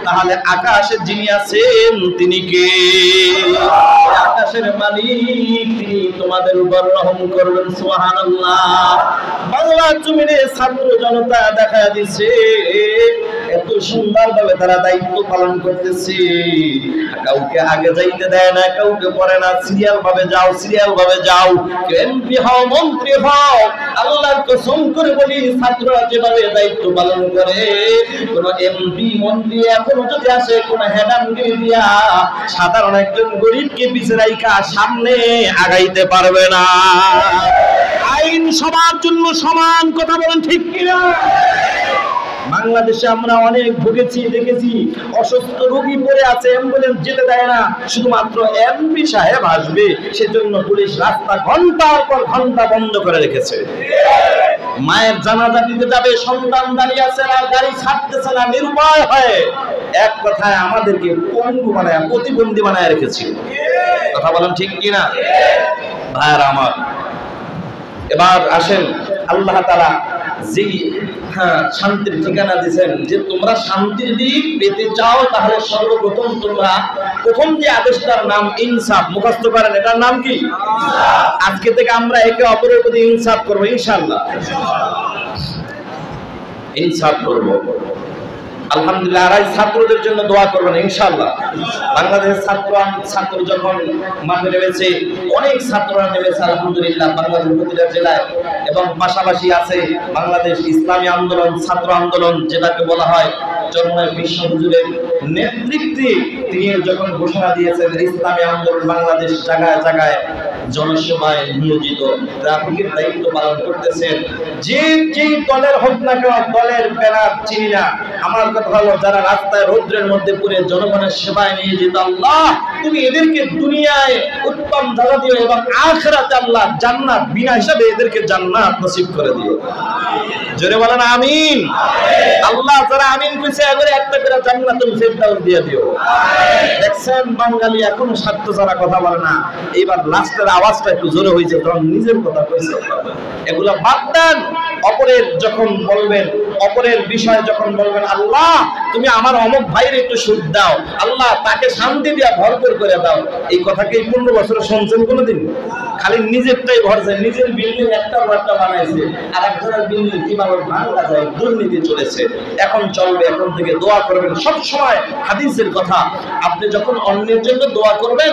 তাহলে আকাশে যিনি আছেন তিনি কে? আকাশের মালিক, তিনি তোমাদের উপর রহম করবেন। সুবহানাল্লাহ। বাংলা জমিনে ছাত্র জনতা দেখা দিচ্ছে এত সুন্দরভাবে তারা দায়িত্ব পালন করতেছে, কাউকে আগে যাইতে দেয় না, কাউকে পরে না, সিরিয়াল ভাবে যাও, সিরিয়াল ভাবে যাও, এমপি হও, মন্ত্রী হও। আল্লাহর কসম করে বলি, ছাত্ররা যেভাবে দায়িত্ব পালন করে, কোন এমপি মন্ত্রী এখনো যদি আসে কোন হেডামগিরি দিয়া সাধারণ একজন গরিবকে পিছে রাইখা সামনে আগাইতে পারবে না। আইন সবার জন্য সমান। কথা বলেন ঠিক কিনা? বাংলাদেশে আমরা অনেক ভুগেছি, দেখেছি, অসুস্থ রোগী পড়ে আছে, অ্যাম্বুলেন্স যেতে দেয় না, শুধুমাত্র এমপি সাহেব আসবে সেজন্য পুলিশ রাস্তা ঘন্টার পর ঘন্টা বন্ধ করে রেখেছে। মায়ের জানাজা দিতে যাবে, সন্তান দাঁড়িয়ে আছে আর গাড়ি ছাড়তেছে না, নিরুপায় হয়ে এক কথায় আমাদেরকে পঙ্গু বানায়, প্রতিবন্ধী বানায় রেখেছিল। কথা বলেন ঠিক কিনা ভাইরা আমার? এবার আসেন, আল্লাহ তাআলা যে শান্তির ঠিকানা দিয়েছেন যে তোমরা শান্তির দিক পেতে চাও, তাহলে সর্বপ্রথম তোমরা প্রথম যে আদেশটার নাম ইনসাফ, মুখস্থ করেন এটার নাম কি? আজকে থেকে আমরা একে অপরের প্রতি ইনসাফ করবো ইনশাআল্লাহ। ইনসাফ করবো আলহামদুলিল্লাহ। আর ছাত্রদের জন্য দোয়া করবেন ইনশাআল্লাহ। বাংলাদেশের ছাত্র যখন মাঠে নেমেছে, অনেক ছাত্ররা নেমেছে আলহামদুলিল্লাহ বাংলাদেশের প্রতিটা জেলায়, এবং পাশাপাশি আছে বাংলাদেশ ইসলামী আন্দোলন, ছাত্র আন্দোলন যেটাকে বলা হয়। চরমনায় বিশ্ব হুজুরের নেতৃত্বে তিনি যখন ঘোষণা দিয়েছেন ইসলামী আন্দোলন বাংলাদেশ জায়গায় জায়গায় জনসেবায় নিয়োজিত, ট্রাফিকের দায়িত্ব পালন করতেছেন। যে দলের হোক না কেন, দলের ব্যানার চিনি না, আমার কথা হলো যারা রাস্তায় রৌদ্রের মধ্যে পুরে জনগণের সেবায় নিয়োজিত, আল্লাহ তুমি এদেরকে দুনিয়ায় উত্তম ধারা দিও এবং আখিরাতে আল্লাহ জান্নাত বিনা হিসাবে এদেরকে জান্নাত নসিব করে দিও। জোরে বলেন আমিন। আল্লাহ যারা আমিন কইছে এবারে একটা করে জান্নাতুল ফিরদাউস দিয়ে দিও। দেখছেন বাঙালি এখনো স্বার্থ ছাড়া কথা বলে না। এইবার লাস্টের আওয়াজটা একটু জোরে হয়েছে, তখন নিজের কথা কইছে। এগুলা বাদ দেন। অপরের যখন বলবেন, অপরের বিষয়ে যখন বলবেন, আল্লাহ তুমি আমার অমুক ভাইয়ের একটু সুখ দাও, আল্লাহ তাকে শান্তি দিয়া ভরপুর করে দাও, এই কথাকে 15 বছরে শুনছেন কোনোদিন? খালি নিজেরটাই ভরছে, নিজের বিল্ডিং একটা বানাইছে, আর একজনের বিল্ডিং কিভাবে ভাঙা যায়, দুর্নীতি চলেছে। এখন চলবে, এখন থেকে দোয়া করবেন সব সময়। হাদিসের কথা, আপনি যখন অন্যের জন্য দোয়া করবেন,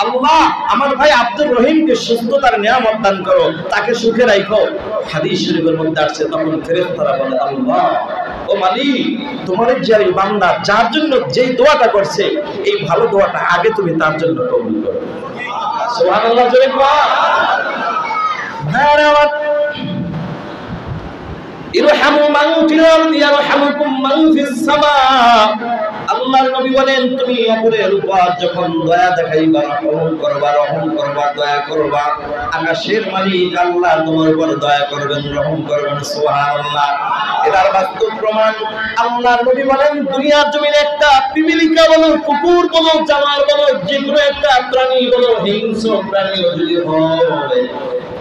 আল্লাহ আমার ভাই আব্দুর রহিমকে সুস্থতার নিয়ামত দান করো, তাকে সুখে রাখো, হাদিস শরীফের মধ্যে আসছে, তখন ফেরেশতারা বলে, আল্লাহ ও মালিক তোমার যে বান্দা যার জন্য যেই দোয়াটা করছে, এই ভালো দোয়াটা আগে তুমি তার জন্য কবুল করো। সুবহানাল্লাহ। জোরে কোয়া ভাইরা, ইরহামু মান ফিল আরদি ইয়ারহামুকুম মান ফিস সামা। আল্লাহর নবী বলেন, তুমি অপরের উপর যখন দয়া দেখাইবা, রহম করবা, দয়া করবা, আকাশের মালিক আল্লাহ তোমার উপর দয়া করবেন, রহম করবেন। সুবহানাল্লাহ। এটার বাস্তব প্রমাণ আল্লাহর নবী বলেন, দুনিয়ার জমিনে একটা পিপিলিকা বলো, কুকুর বলো, জানোয়ার বলো, যে কোনো একটা প্রাণী বলো, হিংস্র প্রাণী যদি হয়,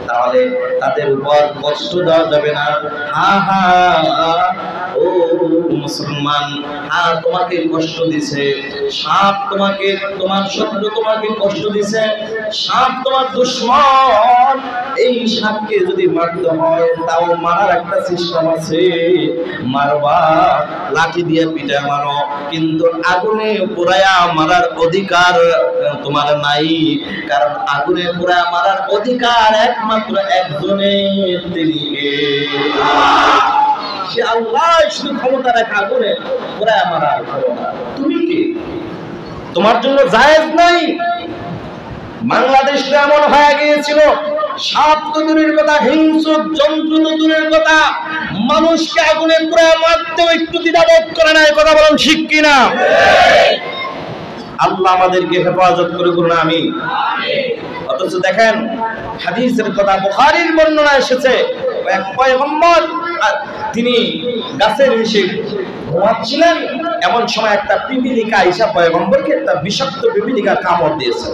তাহলে তাদের উপর কষ্ট দেওয়া যাবে না। ও মুসলমান, তোমাকে কষ্ট দিছে সাপ, তোমার শত্রু তোমাকে কষ্ট দিছে, সাপ তোমার দুশমন, এই সাপকে যদি মারতে হয় তাও মারার একটা সিস্টেম আছে, মারবা লাঠি দিয়ে পিঠে মারো, কিন্তু আগুনে পোড়ায়া মারার অধিকার তোমার নাই, কারণ আগুনে পোড়ায়া মারার অধিকার একমাত্র একজনের, তিনি সে আল্লাহ। শুধু ক্ষমতা রাখা আগুনে পোড়ায়া মারার ক্ষমতা, তুমি কি? তোমার জন্য জায়েজ নাই। বাংলাদেশটা এমন হয়ে গিয়েছিল, সাপ তো দূরের কথা, হিংস্র জন্তু তো দূরের কথা, মানুষকে আগুনে পোড়ায়া মারতেও একটু দ্বিধাবোধ করে না। কথা বলেন ঠিক কিনা? আল্লাহ আমাদেরকে হেফাজত করে করুন, আমিন। অথচ দেখেন হাদিসের কথা, বুখারীর বর্ণনা এসেছে, এক পয়গম্বর তিনি গাছের নিচে ঘুমাচ্ছিলেন, এমন সময় একটা পিপিলিকা আইসা পয়গম্বরকে একটা বিষাক্ত পিপিলিকা কামড় দিয়েছে।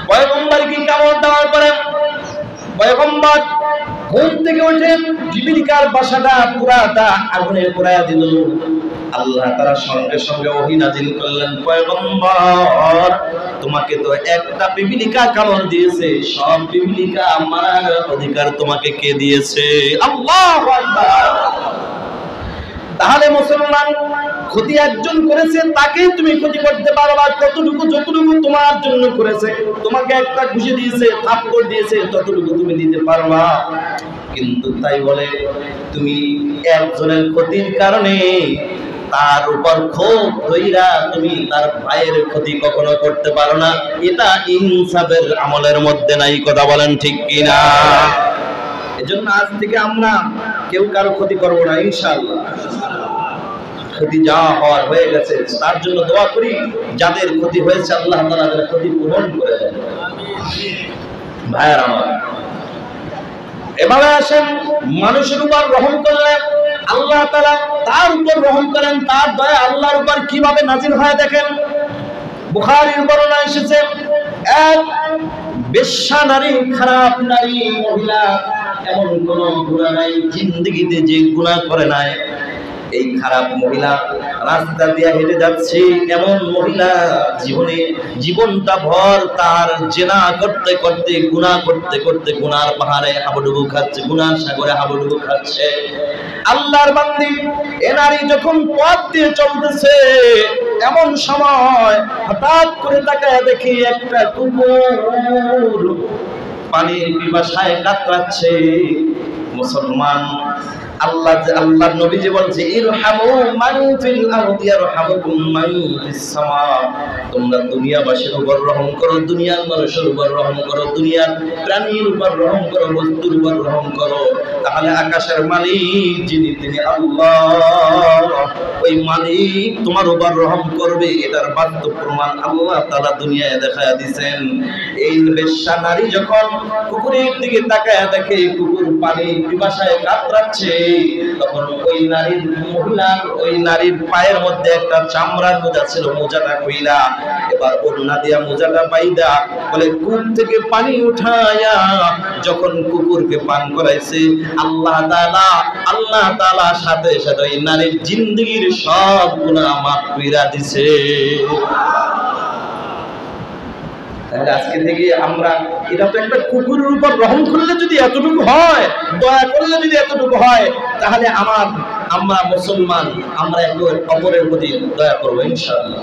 পয়গম্বরকে কামড় দেওয়ার পরে পয়গম্বর ঘুম থেকে উঠে পিপিলিকার বাসাটা পুরাটা আগুনে পোড়ায়া দিল। আল্লাহ তাআলা সঙ্গে সঙ্গে ওহী নাযিল করলেন, পয়গম্বর তোমাকে তো একটা পিপিলিকা কামড় দিয়েছে, সব পিপিলিকা মারার অধিকার তোমাকে কে দিয়েছে? আল্লাহু আকবার। তাহলে মুসলমান, ক্ষতি একজন করেছে, তাকেই তুমি ক্ষতি করতে পারবা কতটুকু, যতটুকু তোমার জন্য করেছে। তোমাকে একটা ঘুষি দিয়েছে, থাপ্পড় দিয়েছে, ততটুকু তুমি দিতে পারবা। কিন্তু তাই বলে তুমি একজনের ক্ষতির কারণে তার উপর ক্ষোভ ধইরা তুমি তার ভাইয়ের ক্ষতি কখনো করতে পারো না। এটা ইনসাফের আমলের মধ্যে নাই। কথা বলেন ঠিক কিনা? এজন্য আজ থেকে আমরা কেউ কারো ক্ষতি করবো না ইনশাআল্লাহ। ক্ষতি যা হওয়ার হয়ে গেছে, তার জন্য দোয়া করি, যাদের ক্ষতি হয়েছে আল্লাহ তাআলা তাদের ক্ষতি পূরণ করে দেন। ভাইয়ের আমার, এভাবে আসেন, মানুষের উপর রহম করলে আল্লাহ তাআলা তার উপর রহম করেন, তার দয়া আল্লাহর উপর কিভাবে নাজিল হয় দেখেন। বুখারীর বর্ণনা এসেছে, এক বেশ্যা নারী, খারাপ নারী, মহিলা, এমন কোন গুনাহ নাই জিন্দেগিতে যে গুনাহ করে নাই, এই খারাপ মহিলা রাস্তা দিয়ে হেঁটে যাচ্ছে, এমন মহিলা জীবনটা ভর তার জিনা করতে করতে, গুনাহ করতে করতে গুনার পাহাড়ে হাবুডুবু খাচ্ছে, গুনার সাগরে হাবুডুবু খাচ্ছে। আল্লাহর বান্দি এ নারী যখন পথ দিয়ে চলতেছে, এমন সময় হঠাৎ করে তাকায় দেখি একটা কুকুর পানির পিপাসায় কাতরাচ্ছে। মুসলমান, আল্লাহর নবীজি বলছে, ইরহামু মান ফিল আরদি ইয়ারহামুকুম মান ফিস সামা। তোমরা দুনিয়াবাসীর উপর রহম করো, দুনিয়ার মানুষের উপর রহম করো, দুনিয়ার প্রাণীর উপর রহম করো, বস্তুর উপর রহম করো, তাহলে আকাশের মালিক যিনি, তিনি আল্লাহ, ওই মালিক তোমার উপর রহম করবে। এটার বাস্তব প্রমাণ আল্লাহ তাআলা দুনিয়ায় দেখায়া দিবেন। এই বেশ্যা নারী যখন কুকুরের দিকে তাকায় দেখে কুকুর পানি পিপাসায় কাতরাচ্ছে, তখন ওই নারীর পায়ের মধ্যে একটা চামড়ার মোজা ছিল, মোজাটা কইলা এবার ওড়না দিয়া মোজাটা বাইদা বলে কূপ থেকে পানি উঠায়া যখন কুকুরকে পান করাইছে, আল্লাহ তাআলা সাথে সাথে ওই নারীর জিন্দেগীর সব গুনাহ মাফ কইরা দিছে। তাহলে আজকে থেকে আমরা, এটা তো একটা কুকুরের উপর রহম করলে যদি এতটুকু হয়, দয়া করলে যদি এতটুকু হয়, তাহলে আমরা মুসলমান, আমরা একে অপরের প্রতি দয়া করবো ইনশাআল্লাহ।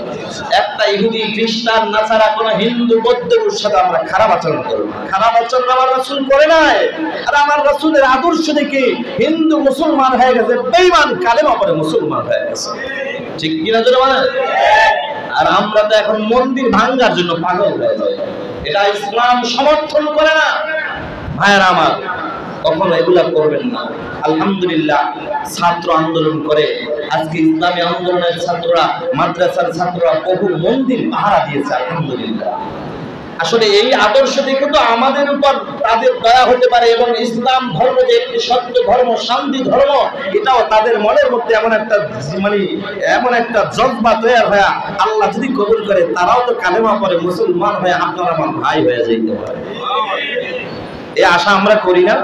একটা ইহুদি, খ্রিস্টান, নাসারা, কোন হিন্দু, বৌদ্ধের সাথে আমরা খারাপ আচরণ করবো। খারাপ আচরণ আমার রাসূল করে নাই। আর আমার রাসূলের আদর্শ দেখে হিন্দু মুসলমান হয়ে গেছে, বেঈমান কালেমা পড়ে মুসলমান হয়ে গেছে। ঠিক কিনা জোরে বলেন? আর আমরা তো এখন মন্দির ভাঙার জন্য পাগল হয়ে যাই, এটা ইসলাম সমর্থন করে না। ভাইয়েরা আমার, কখনো এগুলা করবেন না। আলহামদুলিল্লাহ, ছাত্র আন্দোলন করে আজকে ইসলামী আন্দোলনের ছাত্ররা, মাদ্রাসার ছাত্ররা বহু মন্দির পাহারা দিয়েছে, আলহামদুলিল্লাহ। আসলে এই আদর্শ দেখে তো আমাদের উপর তাদের দয়া হতে পারে, এবং ইসলাম ধর্ম যে একটি সত্য ধর্ম, শান্তি ধর্ম, এটাও তাদের মনের মধ্যে এমন একটা জজ্বা তৈরি হয়ে আল্লাহ যদি কবুল করে, তারাও তো কালেমা পড়ে মুসলমান হয়ে আপনার আমার ভাই হয়ে যেতে পারে। এই আশা আমরা করি না?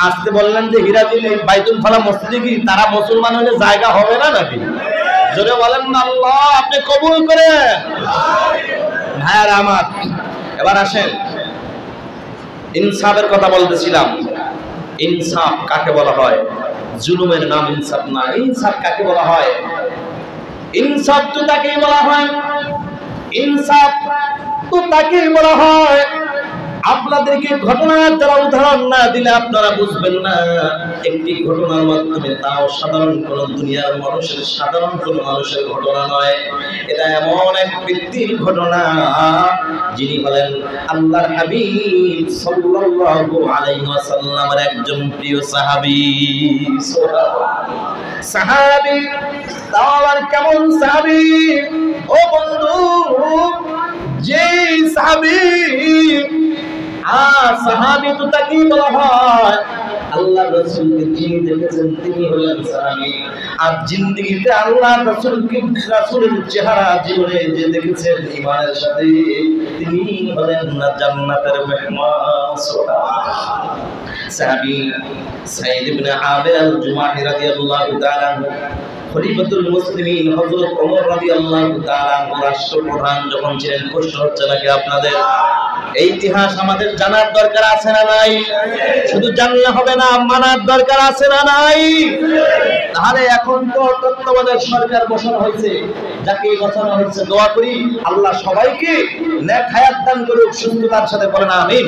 আজকে বললেন যে হিরাজিল এই বাইতুল ফালা মসজিদে কি তারা মুসলমান হলে জায়গা হবে না নাকি? জোরে বলেন না, আল্লাহ আপনি কবুল করেন। ভাইয়ারা আমার, এবার আসেন, ইনসাফের কথা বলতেছিলাম। ইনসাফ কাকে বলা হয়? জুলুমের নাম ইনসাফ না। ইনসাফ কাকে বলা হয়? ইনসাফ তো তাকেই বলা হয়, ইনসাফ তো তাকেই বলা হয়। আপনাদেরকে ঘটনার দ্বারা উদাহরণ না দিলে আপনারা বুঝবেন না। একটি ঘটনার মাধ্যমে, তাও সাধারণ কোন দুনিয়ার মানুষের, সাধারণ কোন মানুষের ঘটনা নয়, এটা এমন এক ব্যক্তির ঘটনা যিনি হলেন আল্লাহর হাবিব সাল্লাল্লাহু আলাইহি ওয়াসাল্লামের একজন প্রিয় সাহাবী। সাহাবী, তাও আবার কেমন সাহাবী? ও বন্ধু, যে সাহাবী, সাহাবী তো তাকেই বলা হয় আল্লাহর রাসূলকে যিনি দেখেছেন তিনি হলেন সাহাবী। আর জিন্দেগিতে আল্লাহর রাসূলের চেহারা জীবনে যে দেখেছেন ঈমানের সাথে, তিনি হলেন জান্নাতের মেহমান। সুবহানাল্লাহ। সাহাবী সাঈদ ইবনে আমির আল-জুমাহি রাদিয়াল্লাহু তাআলা আনহু, খলিফাতুল মুসলিমিন হযরত ওমর রাদিয়াল্লাহু তাআলা আনহু রাষ্ট্রপ্রধান যখন ছিলেন। প্রশ্ন হচ্ছে নাকি আপনাদের, এই ইতিহাস আমাদের জানার দরকার আছে না নাই? শুধু জানলে হবে না, মানার দরকার আছে না নাই? তাহলে এখন তো তত্ত্বাবধায়ক সরকার বসানো হয়েছে, যাকে বসানো হয়েছে, দোয়া করি আল্লাহ সবাইকে নেক হায়াত দান করুক, সুস্থতার সাথে বলেন আমিন।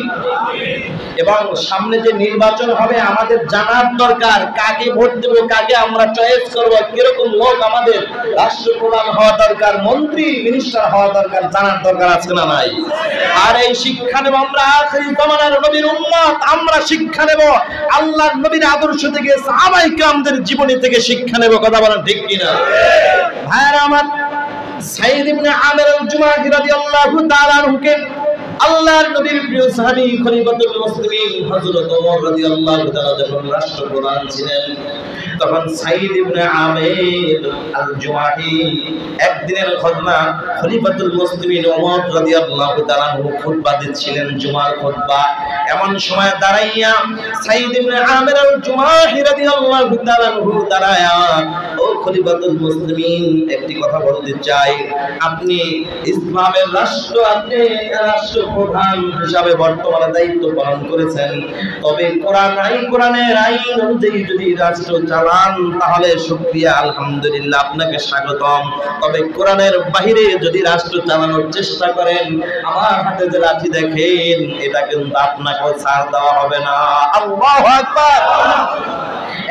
এবং সামনে যে নির্বাচন হবে, আমাদের জানার দরকার কাকে ভোট দেব, কাকে আমরা চয়েস করব, কিরকম লোক আমাদের রাষ্ট্রপ্রধান হওয়া দরকার, মন্ত্রী মিনিস্টার হওয়া দরকার, জানার দরকার আছে না নাই? আর এই শিক্ষা নেব আমরা আখিরি জামানার নবীর উম্মত, আমরা শিক্ষা নেব আল্লাহর নবীর আদর্শ থেকে, সাহাবায়ে কিরামদের জীবনী থেকে শিক্ষা নেব। কথা বলেন ঠিক কিনা? ভাইরা আমার, সাঈদ ইবনে আমির আল-জুমাহি রাদিয়াল্লাহু তাআলা আনহুকে আল্লাহর নবীর প্রিয় সাহাবী খলিফাতুল মুসলিমিন হযরত ওমর রাদিয়াল্লাহু তাআলা যখন রাষ্ট্রপ্রধান ছিলেন, তখন সাঈদ ইবনে আমির আল জুমাহি একদিনের ঘটনা, খলিফাতুল মুসলিমিন ওমর রাদিয়াল্লাহু তাআলা খুতবা দিচ্ছিলেন, জুমার খুতবা। এমন সময় দাঁড়াইয়া সাঈদ ইবনে আমির আল জুমাহি রাদিয়াল্লাহু তাআলা দাঁড়ায়া, ও খলিফাতুল মুসলিমিন, একটি কথা বলতে চাই। আপনি ইসলামের আপনি রাষ্ট্রপ্রধান হিসাবে বর্তমানে দায়িত্ব পালন করেছেন, তবে কোরআনের আইন অনুযায়ী যদি রাষ্ট্র চালান তাহলে শুকরিয়া, আলহামদুলিল্লাহ, আপনাকে স্বাগতম। তবে কোরআনের বাহিরে যদি রাষ্ট্র চালানোর চেষ্টা করেন, আমার হাতে যে লাঠি দেখেন, এটা কিন্তু আপনাকে ছাড় দেওয়া হবে না। আল্লাহু আকবার।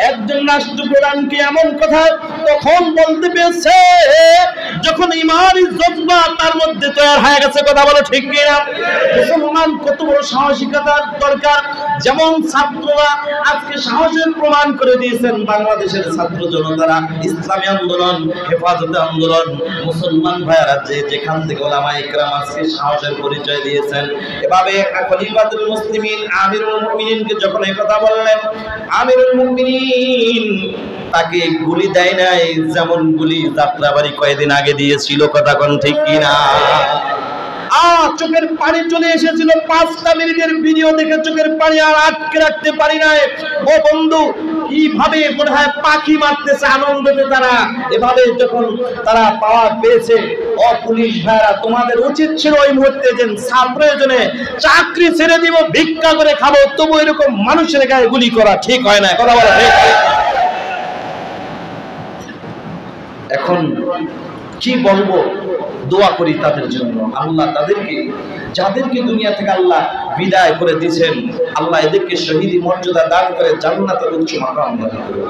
একজন রাষ্ট্রপ্রধানকে এমন কথা তখন বলতে পেরেছে যখন ইমানি জজবা তার মধ্যে তৈরি হয়ে গেছে। কথা বলো ঠিক কিনা? মুসলমান কত বড় সাহসিকতার দরকার। যেমন ছাত্ররা আজকে সাহসের প্রমাণ করে দিয়েছেন, বাংলাদেশের ছাত্র জনতারা, ইসলামী আন্দোলন, হেফাজতে আন্দোলন, মুসলমান ভাইয়েরা যেখান থেকে ওলামায়ে ইকরাম আজকে সাহসের পরিচয় দিয়েছেন। এভাবে খলিফাতুল মুসলিমিন আমিরুল মুমিনিনকে যখন এই কথা বললেন, আমিরুল মুমিনিন তাকে গুলি দেয় নাই, যেমন গুলি যাত্রাবাড়ি কয়েকদিন আগে দিয়েছিল। কথা কোন ঠিক কিনা? চোখের পানি চলে এসেছিল। 5টা মিনিটের ভিডিও দেখে চোখের পানি আর আটকে রাখতে পারি নাই। ও বন্ধু, কিভাবে মনে হয় পাখি মারতেছে আনন্দতে তারা। এভাবে যখন তারা পাওয়ার পেয়েছে, ও পুলিশ ভাইরা, তোমাদের উচিত ছিল ওই মুহূর্তে যে প্রয়োজনে চাকরি ছেড়ে দিব, ভিক্ষা করে খাবো, তবু এরকম মানুষের গায়ে গুলি করা ঠিক হয় না। কথা বলা ঠিক। এখন কি বলবো? দোয়া করি তাদের জন্য। আল্লাহ তাদেরকে, যাদেরকে দুনিয়া থেকে আল্লাহ বিদায় করে দিয়েছেন, আল্লাহ এদেরকে শহীদি মর্যাদা দান করে জান্নাতের উচ্চ মাকাম দান করুন।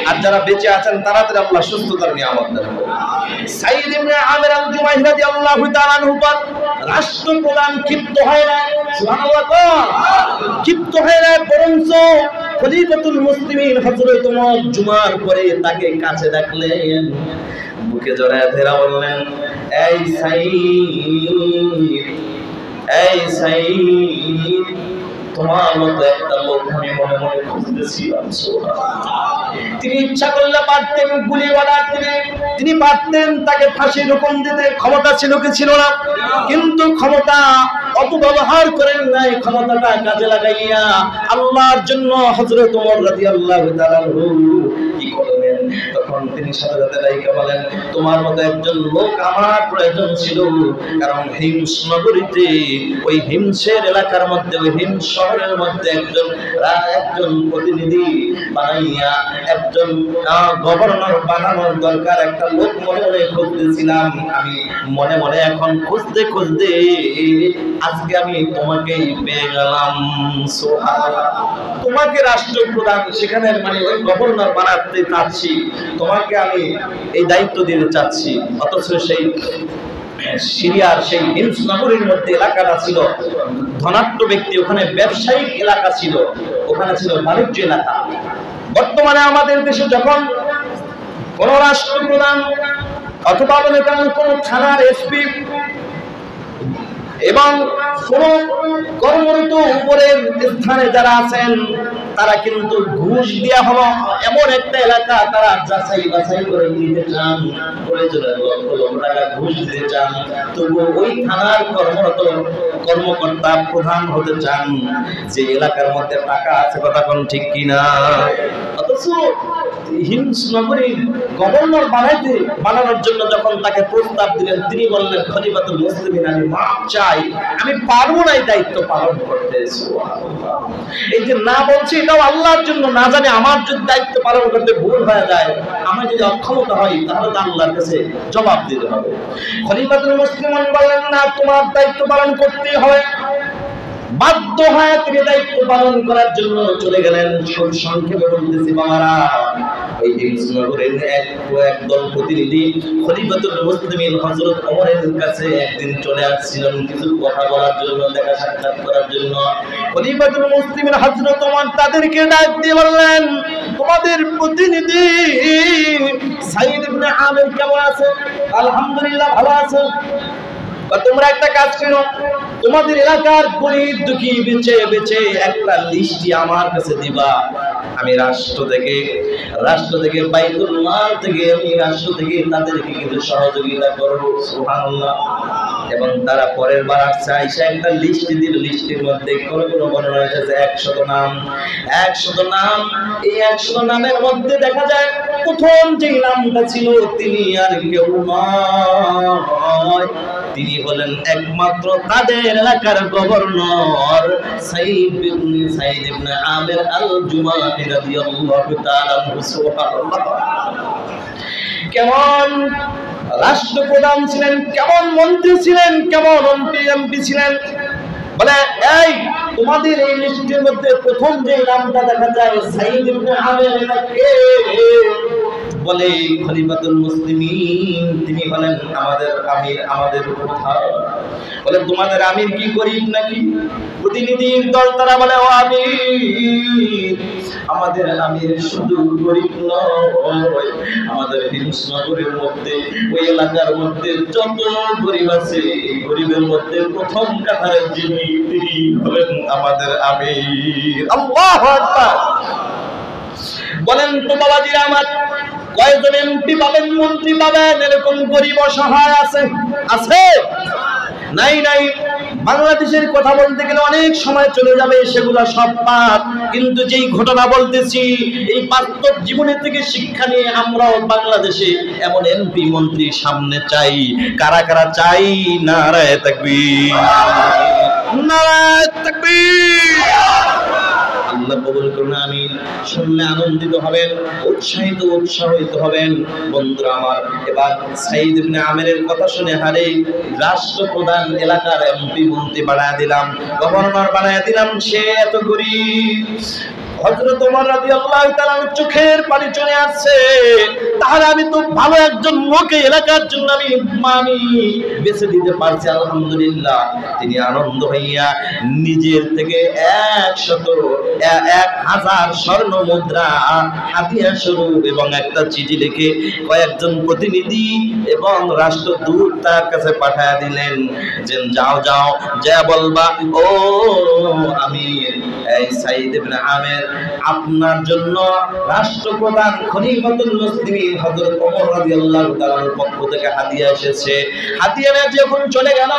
আর যারা বেঁচে আছেন তাদের আল্লাহ সুস্থতার নিয়ামত দান করুন। সাঈদ ইবনে আমির আল জুমাহি রাদিয়াল্লাহু তাআলা আনহু রাষ্ট্রপ্রধান ক্ষিপ্ত হয় না। সুবহানাল্লাহ। ক্ষিপ্ত হয় না, বরঞ্চ খলিফাতুল মুসলিমিন হযরত ওমর জুমার পরে তাকে কাছে ডাকলেন, বুকে জড়ায় ধরে বললেন, এই সাঈদ, এই সাঈদ, তোমার মতো একটা লোক আমি মনে মনে খুঁজতেছিলাম। তিনি ইচ্ছা করলে পারতেন গুলি মারার, তিনি পারতেন তাকে ফাঁসির হুকুম দিতে, ক্ষমতা ছিল কি ছিল না? কিন্তু ক্ষমতা অপব্যবহার করেন নাই। ক্ষমতাটা কাজে লাগাইয়া আল্লাহর জন্য হযরত ওমর রাদিয়াল্লাহু তাআলা কি করলেন? তখন তিনি সাথে সাথে রাইকা বলেন, তোমার মতো একজন লোক আমার প্রয়োজন ছিল। কারণ হিমস নগরীতে, ওই হিমসের এলাকার মধ্যে, ওই হিমস শহরের মধ্যে একজন প্রতিনিধি বানাইয়া, একজন গভর্নর বানানোর দরকার। একটা লোক মনে মনে খুঁজতেছিলাম। আমি মনে মনে এখন খুঁজতে খুঁজতে আজকে আমি তোমাকেই পেয়ে গেলাম। সুবহানাল্লাহ। তোমাকে রাষ্ট্রপ্রধান, সেখানে মানে ওই গভর্নর বানাতে চাচ্ছি, তোমাকে আমি এই দায়িত্ব দিতে চাচ্ছি। অথচ সেই সিরিয়ার সেই হিমস নগরীর মধ্যে এলাকাটা ছিল ধনাঢ্য ব্যক্তি, ওখানে ব্যবসায়িক এলাকা ছিল, ওখানে ছিল বাণিজ্য এলাকা। বর্তমানে আমাদের দেশে যখন কোন রাষ্ট্রপ্রধান অথবা কোন থানার এসপি এবং কোন কর্মরত উপরের স্থানে যারা আছেন, তারা কিন্তু ঘুষ দেওয়া হলো এমন একটা এলাকা, তারা যাচাই বাছাই করে নিতে চান, প্রয়োজনে লক্ষ লক্ষ টাকা ঘুষ দিতে চান, তবু ওই থানার কর্মকর্তা প্রধান হতে চান যে এলাকার মধ্যে টাকা আছে। কথা কোন ঠিক কিনা? অথচ হিমস নগরীর গভর্নর বানানোর জন্য যখন তাকে প্রস্তাব দিলেন, তিনি বললেন, খলিফাতুল মুসলিমিন, আমি মাপ চাই, আমি পারবো না এই দায়িত্ব পালন করতে। এই যে না বলছি, এটাও আল্লাহর জন্য। না জানি আমার যদি দায়িত্ব পালন করতে ভুল হয়ে যায়, আমি যদি অক্ষমতা হই, তাহলে তো আল্লাহর কাছে জবাব দিতে হবে। খলিফাতুল মুসলিমিন বললেন, না, তোমার দায়িত্ব পালন করতেই হবে। বাধ্য হয়ে তিনি দায়িত্ব পালন করার জন্য চলে গেলেন। সংক্ষেপে বলতেছি বাবারা, ওই হিমসনগরের একদল প্রতিনিধি খলিফাতুল মুসলিমিন হযরত ওমরের কাছে একদিন চলে আসছিলেন কিছু কথা বলার জন্য, দেখা সাক্ষাৎ করার জন্য। খলিফাতুল মুসলিমিন হযরত ওমর তাদেরকে ডাক দিয়ে বললেন, তোমাদের প্রতিনিধি সাঈদ ইবনে আমির কেমন আছে? আলহামদুলিল্লাহ ভালো আছে। তোমরা একটা কাজ করো, তোমাদের এলাকার গরিব দুঃখী বেঁচে বেঁচে একটা লিস্টি আমার কাছে দিবা। আমি রাষ্ট্র থেকে বাইতুল মাল থেকে আমি রাষ্ট্র থেকে তাদেরকে কিন্তু সহযোগিতা করবো। সুবহানাল্লাহ। এবং তারা পরের বার আসছে, আইসা একটা লিস্ট দিল। লিস্টের মধ্যে কোনো বর্ণনা এসেছে 100 নাম। 100 নাম। এই 100 নামের মধ্যে দেখা যায় প্রথম যে নামটা ছিল তিনি আর কেউ নয়, তিনি হলেন একমাত্র তাদের এলাকার গভর্নর সাইদ ইবনে আমির আল-জুমাহি রাদিয়াল্লাহু তাআলা আনহু। সুবহানাল্লাহ। কেমন রাষ্ট্রপ্রধান ছিলেন, কেমন মন্ত্রী ছিলেন, কেমন এমপি ছিলেন। বলে এই তোমাদের এই লিস্টের মধ্যে প্রথম যে নামটা দেখা যায় সাইদ ইবনে আমির, কে? বলে খলিফাতুল মুসলিমিন, তিনি হলেন আমাদের আমির, আমাদের প্রধান। বলে তোমাদের আমির কি গরিব নাকি? প্রতিনিধির দল তারা বলে ও আমির, আমাদের আমির শুধু গরিব নয়, আমাদের হিমসনগরের মধ্যে ওই এলাকার মধ্যে যত গরিব আছে এই গরিবের মধ্যে প্রথম কাতারে যিনি তিনি হলেন আমাদের আমির। আল্লাহু আকবার। বলেন তো বাবাজিরা আমার, কয়জন এমপি পাবেন, মন্ত্রী পাবেন এরকম গরিব অসহায় আছে? নাই। বাংলাদেশের কথা বলতে গেলে অনেক সময় চলে যাবে, সেগুলা সব বাদ। কিন্তু যেই ঘটনা বলতেছি এই বাস্তব জীবনের থেকে শিক্ষা নিয়ে আমরাও বাংলাদেশে এমন এমপি মন্ত্রী সামনে চাই। কারা কারা চাই? নারায়ে তাকবীর, নারায়ে তাকবীর। আল্লাহ কবুল করুন, আমিন। শুনলে আনন্দিত হবেন, উৎসাহিত হবেন। বন্ধুরা আমার, এবার সাইদ ইবনে আমিরের কথা শুনে হারে রাষ্ট্রপ্রধান, এলাকার এমপি মন্ত্রী বানায় দিলাম, গভর্নর বানায় দিলাম। সে এত গরিব, হযরত ওমর রাদিয়াল্লাহু তাআলা চোখের পানি চলে আসছে। তাহলে আমি তো ভালো একজন লোককে এলাকার জন্য আমি বেঁচে দিতে পারছি, আলহামদুলিল্লাহ। তিনি আনন্দ হইয়া নিজের থেকে 1000 স্বর্ণ মুদ্রা হাদিয়া স্বরূপ এবং একটা চিঠি লিখে কয়েকজন প্রতিনিধি এবং রাষ্ট্রদূত তার কাছে পাঠায় দিলেন যে যাও যা বলবা, ও আমির, এই সাইদ ইবনে আমির আপনার জন্য রাষ্ট্রপ্রধান খলিফাতুল মুসলিমিন হযরত ওমর রাদিয়াল্লাহু তাআলার পক্ষ থেকে হাদিয়া এসেছে। হাদিয়া নিয়ে যখন চলে গেল,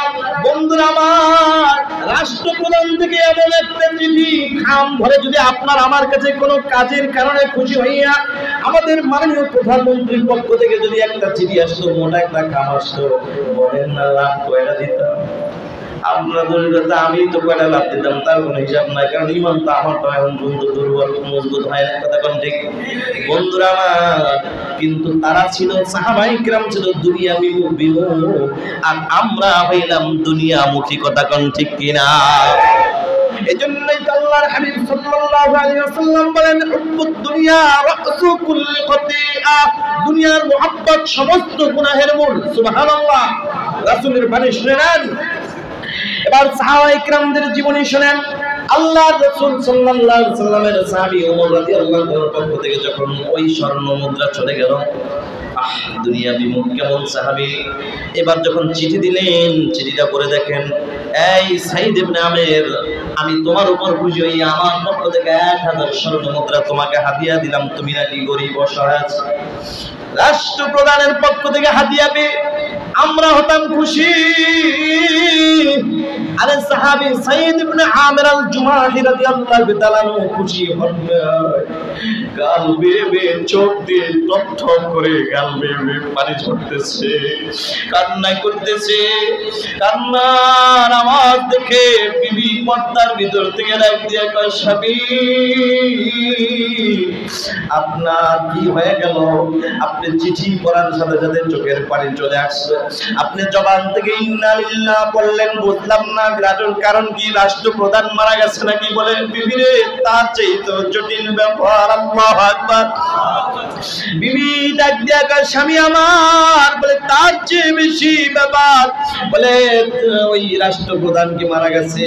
বন্ধুরা আমার, রাষ্ট্রপ্রধান থেকে এমন একটা চিঠি খাম ধরে যদি আপনার আমার কাছে কোনো কাজের কারণে খুশি হইয়া আমাদের মাননীয় প্রধানমন্ত্রীর পক্ষ থেকে যদি একটা চিঠি আসতো, মোটা একটা খাম আসতো, বলেন না লাভ কয়টা দিতাম? আপনারা বলবেন আমি তো কয়টা লাভ দিতাম, তার কোনো হিসাব নাই, কারণ ইমান তো আমার তো এখন বন্ধু দুর্বল মজবুত হয় না। কথা কোন ঠিক? বন্ধুরা আমার, কিন্তু তারা ছিল সাহাবায়ে কিরাম ছিল দুনিয়া বিমুখ, আর আমরা হইলাম দুনিয়ামুখী। কথা কোন ঠিক কিনা? এজন্যই আল্লাহর হাবিব সাল্লাল্লাহু আলাইহি ওয়াসাল্লাম বলেন, হুব্বুদ দুনিয়া রাসু কুল্লি খাতিআ, দুনিয়ার মুহাব্বত সমস্ত গুনাহের মূল। সুবহানাল্লাহ। রাসূলের বাণী শুনেন। এবার সাহাবায়ে কিরামদের জীবনী শুনেন। আল্লাহর রাসূল সাল্লাল্লাহু আলাইহি ওয়াসাল্লামের সাহাবী ওমর রাদিয়াল্লাহু তাআলার পক্ষ থেকে যখন ওই স্বর্ণ মুদ্রা চলে গেল, দুনিয়া বিমুখ কেমন সাহাবী। এবার যখন চিঠি দিলেন, চিঠিটা পড়ে দেখেন, এই সাইদ ইবনে আমির, আমি তোমার উপর খুশি হই, আমার পক্ষ থেকে 1000 স্বর্ণ মুদ্রা তোমাকে হাদিয়া দিলাম, তুমি নাকি গরিব অসহায়। রাষ্ট্রপ্রধানের পক্ষ থেকে হাদিয়া পেয়ে আমরা হতাম খুশি। আরে সাহাবী সাইদ ইবনে আমির আল-জুমাহি রাদিয়াল্লাহু তাআলা খুশি হন, গাল বেয়ে চোখ দিয়ে টপটপ করে গাল বেয়ে পানি ঝরতেছে, কান্না করতেছে। কান্নার আওয়াজ দেখে বিবি পর্দার ভিতর থেকে ডাক দিয়ে কয়, স্বামী আপনার কি হয়ে গেল? আপনি চিঠি পড়ার সাথে সাথে চোখের পানি চলে আসছে, আপনি জবান থেকে ইন্না লিল্লাহ বললেন, বুঝলাম না কারণ কি? রাষ্ট্রপ্রধান মারা গেছে নাকি? বলেন বিবি রে, তার চেয়ে তো জটিল ব্যাপার। আল্লাহু আকবার। বিবি ডাক দিয়া কয়, স্বামী আমার, বলে তার চেয়ে বেশি ব্যাপার। বলে ওই রাষ্ট্রপ্রধান কি মারা গেছে?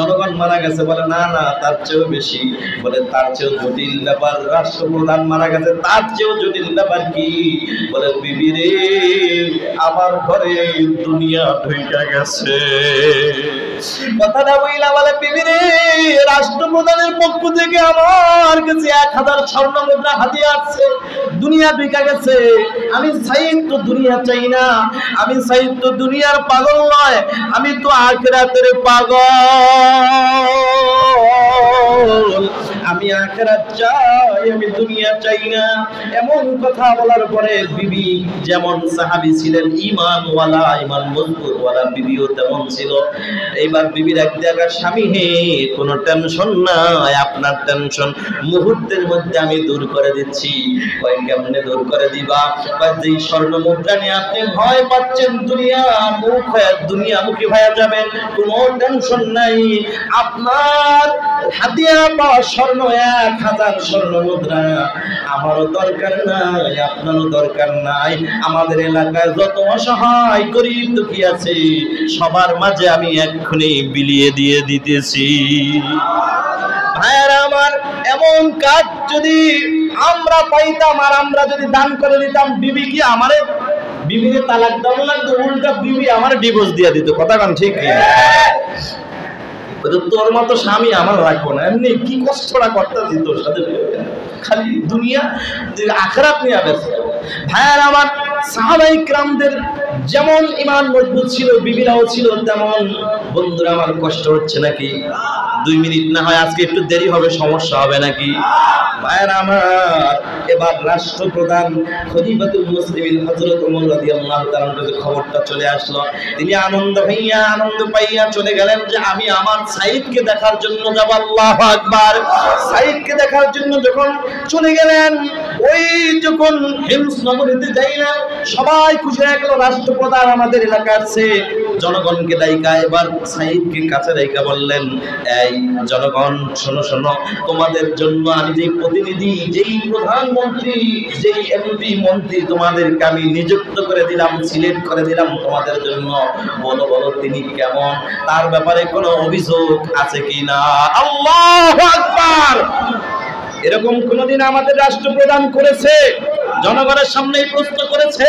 জনগণ মারা গেছে, বলে না না তার চেয়েও বেশি, বলে তার চেয়েও জটিল ব্যাপার, রাষ্ট্রপ্রধান মারা গেছে, তার চেয়েও জটিল ব্যাপার কি? বলে বিবি রে আমার ঘরে দুনিয়া ঢুইকা গেছে। কথাটা বইলা বলে বিবি রে রাষ্ট্রপ্রধানের পক্ষ থেকে আমার কাছে 1000 স্বর্ণ মুদ্রা হাতিয়ে আসছে, দুনিয়া ঢুইকা গেছে। আমি সাইদ তো দুনিয়া চাই না, আমি সাইদ তো দুনিয়ার পাগল নয়, আমি তো আখিরাতের পাগল, আমি আখিরাত চাই, আমি দুনিয়া চাই না। এমন কথা বলার পরে বিবি যেমন সাহাবী ছিলেন ঈমানওয়ালা, ঈমান মজবুতওয়ালা, বিবিও তেমন ছিল। এইবার বিবির এক জায়গা, স্বামী হে কোনো টেনশন নাই, আপনার টেনশন মুহূর্তের মধ্যে আমি দূর করে দিচ্ছি। কয় কেমনে দূর করে দিবা? কয় যেই স্বর্ণ মুদ্রা নিয়ে আপনি ভয় পাচ্ছেন দুনিয়ামুখী হয়ে যাবেন, কোনো টেনশন নাই। আপনার হাতিয়া পাওয়া স্বর্ণ 1000 স্বর্ণ মুদ্রা আমারও দরকার নাই, আপনারও দরকার নাই। আমাদের এলাকায় যত অসহায় গরিব দুঃখী আছে সবার মাঝে আমি এক্ষুনি বিলিয়ে দিয়ে দিতেছি। ভাইয়েরা আমার, এমন কাজ যদি আমরা পাইতাম আর আমরা যদি দান করে দিতাম, বিবি কি আমারে বিবিকে তালাক দাও লাগতো, উল্টা বিবি আমার ডিভোর্স দিয়ে দিত। কথা কান ঠিক কি? তোর মতো স্বামী আমার রাখবো না, এমনি কি কষ্টটা করতেছি তোর সাথে, খালি দুনিয়া আখিরাত নিয়ে ব্যস্ত। ভাইয়ার আমার, সাহাবায়ে কিরামদের যেমন ঈমান মজবুত ছিল, বিবিরাও ছিল তেমন। বন্ধুরা আমার, কষ্ট হচ্ছে নাকি? 2 মিনিট না হয় আজকে একটু দেরি হবে, সমস্যা হবে নাকি? ভাইয়ার আমার, এবার রাষ্ট্রপ্রধান খলিফাতুল মুসলিমিন হযরত ওমর রাদিয়াল্লাহু তাআলার কাছে খবরটা চলে আসলো। তিনি আনন্দ পাইয়া চলে গেলেন যে আমি আমার সাইদকে দেখার জন্য যাব। আল্লাহু আকবার। সাইদকে দেখার জন্য যখন চলে গেলেন, ওই যখন হিমস নগরীতে যাইলেন, সবাই খুশি হয়ে গেল, রাষ্ট্রপ্রধান আমাদের এলাকার সে। জনগণকে ডাইকা এবার সাইদকে কাছে ডাইকা বললেন, এই জনগণ শোনো শোনো, তোমাদের জন্য আমি যেই প্রতিনিধি, যেই প্রধানমন্ত্রী, যেই এমপি মন্ত্রী তোমাদেরকে আমি নিযুক্ত করে দিলাম, সিলেক্ট করে দিলাম তোমাদের জন্য, বলো বলো তিনি কেমন, তার ব্যাপারে কোনো অভিযোগ আছে কিনা? আল্লাহু আকবার। এরকম কোনদিন আমাদের রাষ্ট্রপ্রধান করেছে? জনগণের সামনেই প্রশ্ন করেছে?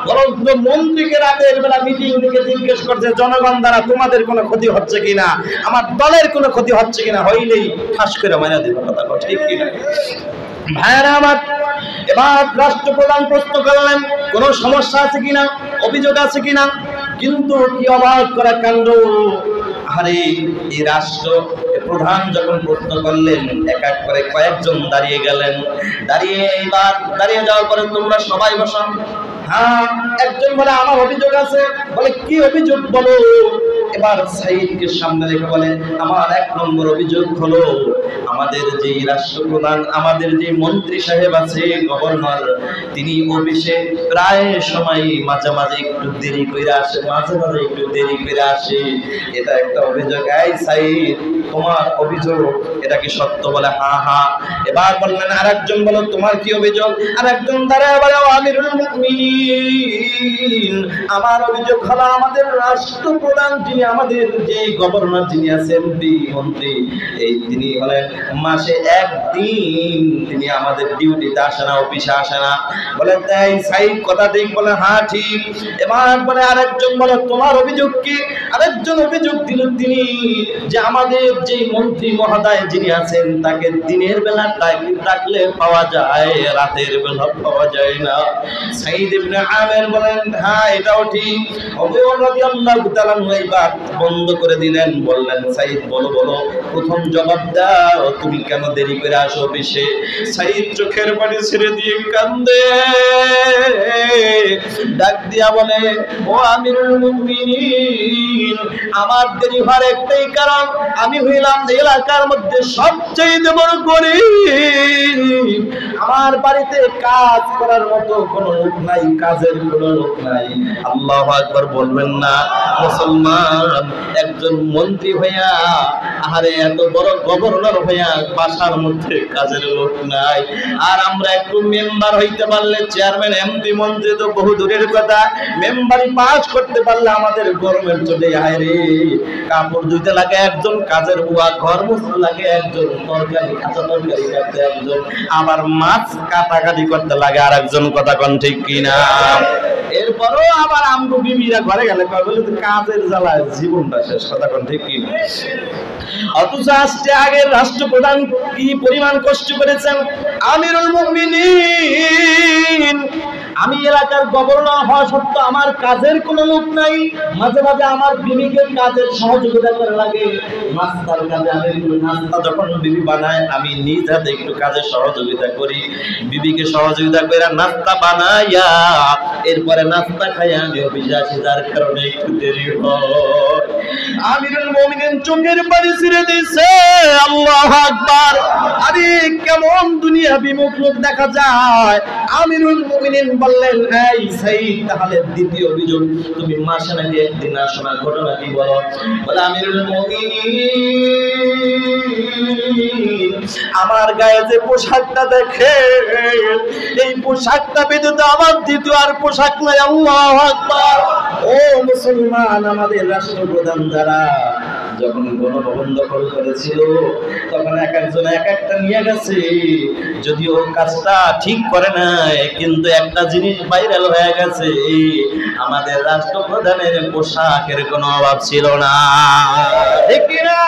বরং মন্ত্রীকে রাতের বেলা মিটিং থেকে জিজ্ঞেস করছে, জনগণ দ্বারা তোমাদের কোনো ক্ষতি হচ্ছে কিনা, আমার দলের কোনো ক্ষতি হচ্ছে কিনা, হইলেই ঠাস করে মাইনা দেব। কথা ঠিক কিনা? ভাইয়েরা আমার, এবার রাষ্ট্রপ্রধান প্রশ্ন করলেন কোনো সমস্যা আছে কিনা, অভিযোগ আছে কিনা। কিন্তু কি অবাক করা কাণ্ড! আরে এই রাষ্ট্র প্রধান যখন প্রশ্ন করলেন, এক এক করে কয়েকজন দাঁড়িয়ে গেলেন। দাঁড়িয়ে যাওয়ার পরে তোমরা সবাই বসো। হ্যাঁ, একজন বলে আমার অভিযোগ আছে। বলে কি অভিযোগ বলো? এবার সাইদকে সামনে রেখে বলে, আমার 1 নম্বর অভিযোগ হলো, আমাদের যে রাষ্ট্রপ্রধান, আমাদের যে মন্ত্রী সাহেব আছে, গভর্নর, তিনি অফিসে প্রায় সময় মাঝে মাঝে একটু দেরি করে আসে, এটা একটা অভিযোগ। এই সাইদ, তোমার অভিযোগ এটা কি সত্য? বলে হ্যাঁ হ্যাঁ। এবার বললেন আরেকজন, বলো তোমার কি অভিযোগ? আরেকজন দাঁড়ায় বলে, আমিরুল মুমিনিন, আমার অভিযোগ হলো আমাদের রাষ্ট্রপ্রধান যিনি, আমাদের যে গভর্নর যিনি আছেন, মন্ত্রী, এই তিনি হলেন মাসে 1 দিন তিনি আমাদের ডিউটিতে আসে না, অফিসে আসে না। বলে তাই সাইদ কথা ঠিক? বলে হ্যাঁ ঠিক। এবার বলে আরেকজন, বলে তোমার অভিযোগ কি? আরেকজন অভিযোগ দিল তিনি যে আমাদের যে মন্ত্রী মহোদয় যিনি আছেন, তাকে দিনের বেলা ডাকলে পাওয়া যায়, রাতের বেলা পাওয়া যায় না। সাইদ ইবনে আমির বলেন হ্যাঁ এটাও ঠিক। ওমর রাদিয়াল্লাহু তাআলা এইবার বন্ধ করে দিলেন, বললেন সাইদ বলো বলো, প্রথম জবাব দাও, তুমি কেন দেরি করে আসো অফিসে? সাইদ চোখের পানি ছেড়ে দিয়ে কান্দে, ডাক দিয়া বলে, ও আমিরুল মুমিনিন, আমার দেরি হওয়ার একটাই কারণ, আমি হইলাম এলাকার মধ্যে সবচেয়ে বড় গরীব। আমার বাড়িতে কাজ করার মতো কোনো লোক নাই, কাজের কোনো লোক নাই। আল্লাহু আকবার বলবেন না? মুসলমান একজন মন্ত্রী হইয়া, আরে এত বড় গভর্নর হইয়া বাসার মধ্যে কাজের লোক নাই। আর আমরা একটু মেম্বার হইতে পারলে, চেয়ারম্যান এমপি মন্ত্রী তো বহু দূরের কথা, মেম্বারি পাস করতে পারলে আমাদের গরমের চলে আয় রে। কাপড় ধুইতে লাগে একজন, কাজের বুয়া ঘর মুছতে লাগে একজন, তরকারি কাঁচা তরকারি কাটতে একজন, আবার মাছ কাটাকাটি করতে লাগে আর একজন। কথা কোন ঠিক কিনা? এরপরও আবার আমগো বিবিরা ঘরে গেলে কয় বলে কাজের জ্বালায় জীবনটা শেষ। কথা কোন ঠিক কিনা? অথচ আজকে আগের রাষ্ট্রপ্রধান কি পরিমাণ কষ্ট করেছেন। আমিরুল মুমিনিন, আমি এলাকার গভর্নর হওয়া সত্ত্বেও আমার কাজের কোনো লোক নাই। মাঝে মাঝে আমার বিবিকে কাজের সহযোগিতা করে লাগে, নাস্তার কাজে। আমি নাস্তা যখন বিবি বানায় আমি নিজ হাতে একটু কাজের সহযোগিতা করি, বিবিকে সহযোগিতা করে নাস্তা বানাইয়া এরপরে নাস্তা খাইয়া আমি অফিসে আসি, যার কারণে একটু দেরি হয়। আমিরুল মুমিনিন চোখের পানি ছেড়ে দিয়েছে। আল্লাহু আকবার! আরে কেমন দুনিয়া বিমুখ লোক দেখা যায়। আমিরুল মুমিনিন বললেন, এই সাইদ, তাহলে দ্বিতীয় অভিযোগ, তুমি মাসে নাকি একদিন আসো না, ঘটনা কি বলো? বলে আমিরুল মুমিনিন, আমার গায়ে যে পোশাকটা দেখে, এই পোশাকটা ব্যতীত আমার দ্বিতীয় আর পোশাক নাই। আল্লাহু আকবার! ও মুসলমান, আমাদের রাষ্ট্রপ্রধান যারা যখন গণভবন দখল করেছিল তখন এক একজন এক একটা নিয়ে গেছে, যদিও কাজটা ঠিক করে নাই, কিন্তু একটা জিনিস ভাইরাল হয়ে গেছে, আমাদের রাষ্ট্রপ্রধানের পোশাকের কোনো অভাব ছিল না। ঠিক কি না?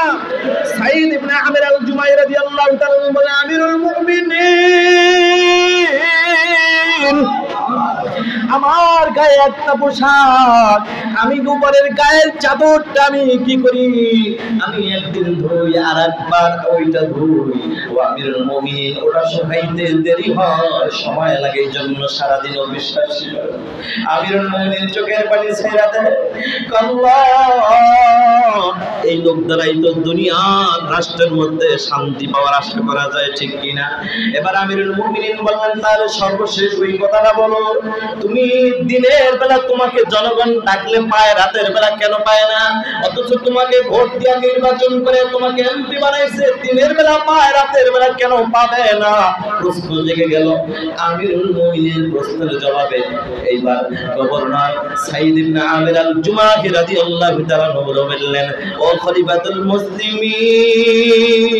সাইদ ইবনে আমির আল জুমাই রাদিয়াল্লাহু তাআলা বলে, আমিরুল মুমিনিন, আমার গায়ে একটা পোশাক, আমি উপরের গায়ের চাদরটা আমি কি করি, আমি একদিন ধুই আর একবার ওইটা ধুই। ও আমিরুল মুমিনিন, ওটা শুকাইতে দেরি হয়, সময় লাগে, এই জন্য সারাদিন অবিশ্বাস ছিল। আমিরুল মুমিনিন চোখের পানি ছেড়ে দেয়, এই লোক দ্বারাই তো দুনিয়ার রাষ্ট্রের মধ্যে শান্তি পাওয়ার আশা করা যায়। ঠিক কিনা? এবার আমিরুল মুমিনিন বললেন, তাহলে সর্বশেষ ওই কথাটা বলো, তুমি দিনের বেলা তোমাকে জনগণ ডাকলে পায়, রাতের বেলা কেন পায় না? অথচ তোমাকে ভোট দিয়ে নির্বাচন করে তোমাকে এমপি বানাইছে, দিনের বেলা পায়, রাতের বেলা কেন পাবে না? প্রশ্ন জেগে গেল। আমিরুল মুমিনিন প্রশ্নের জবাবে এইবার গভর্নর সাইদ ইবনে আমির আল জুমাহি রাদিয়াল্লাহু তাআলা বললেন, ও খলিফাতুল মুসলিমিন,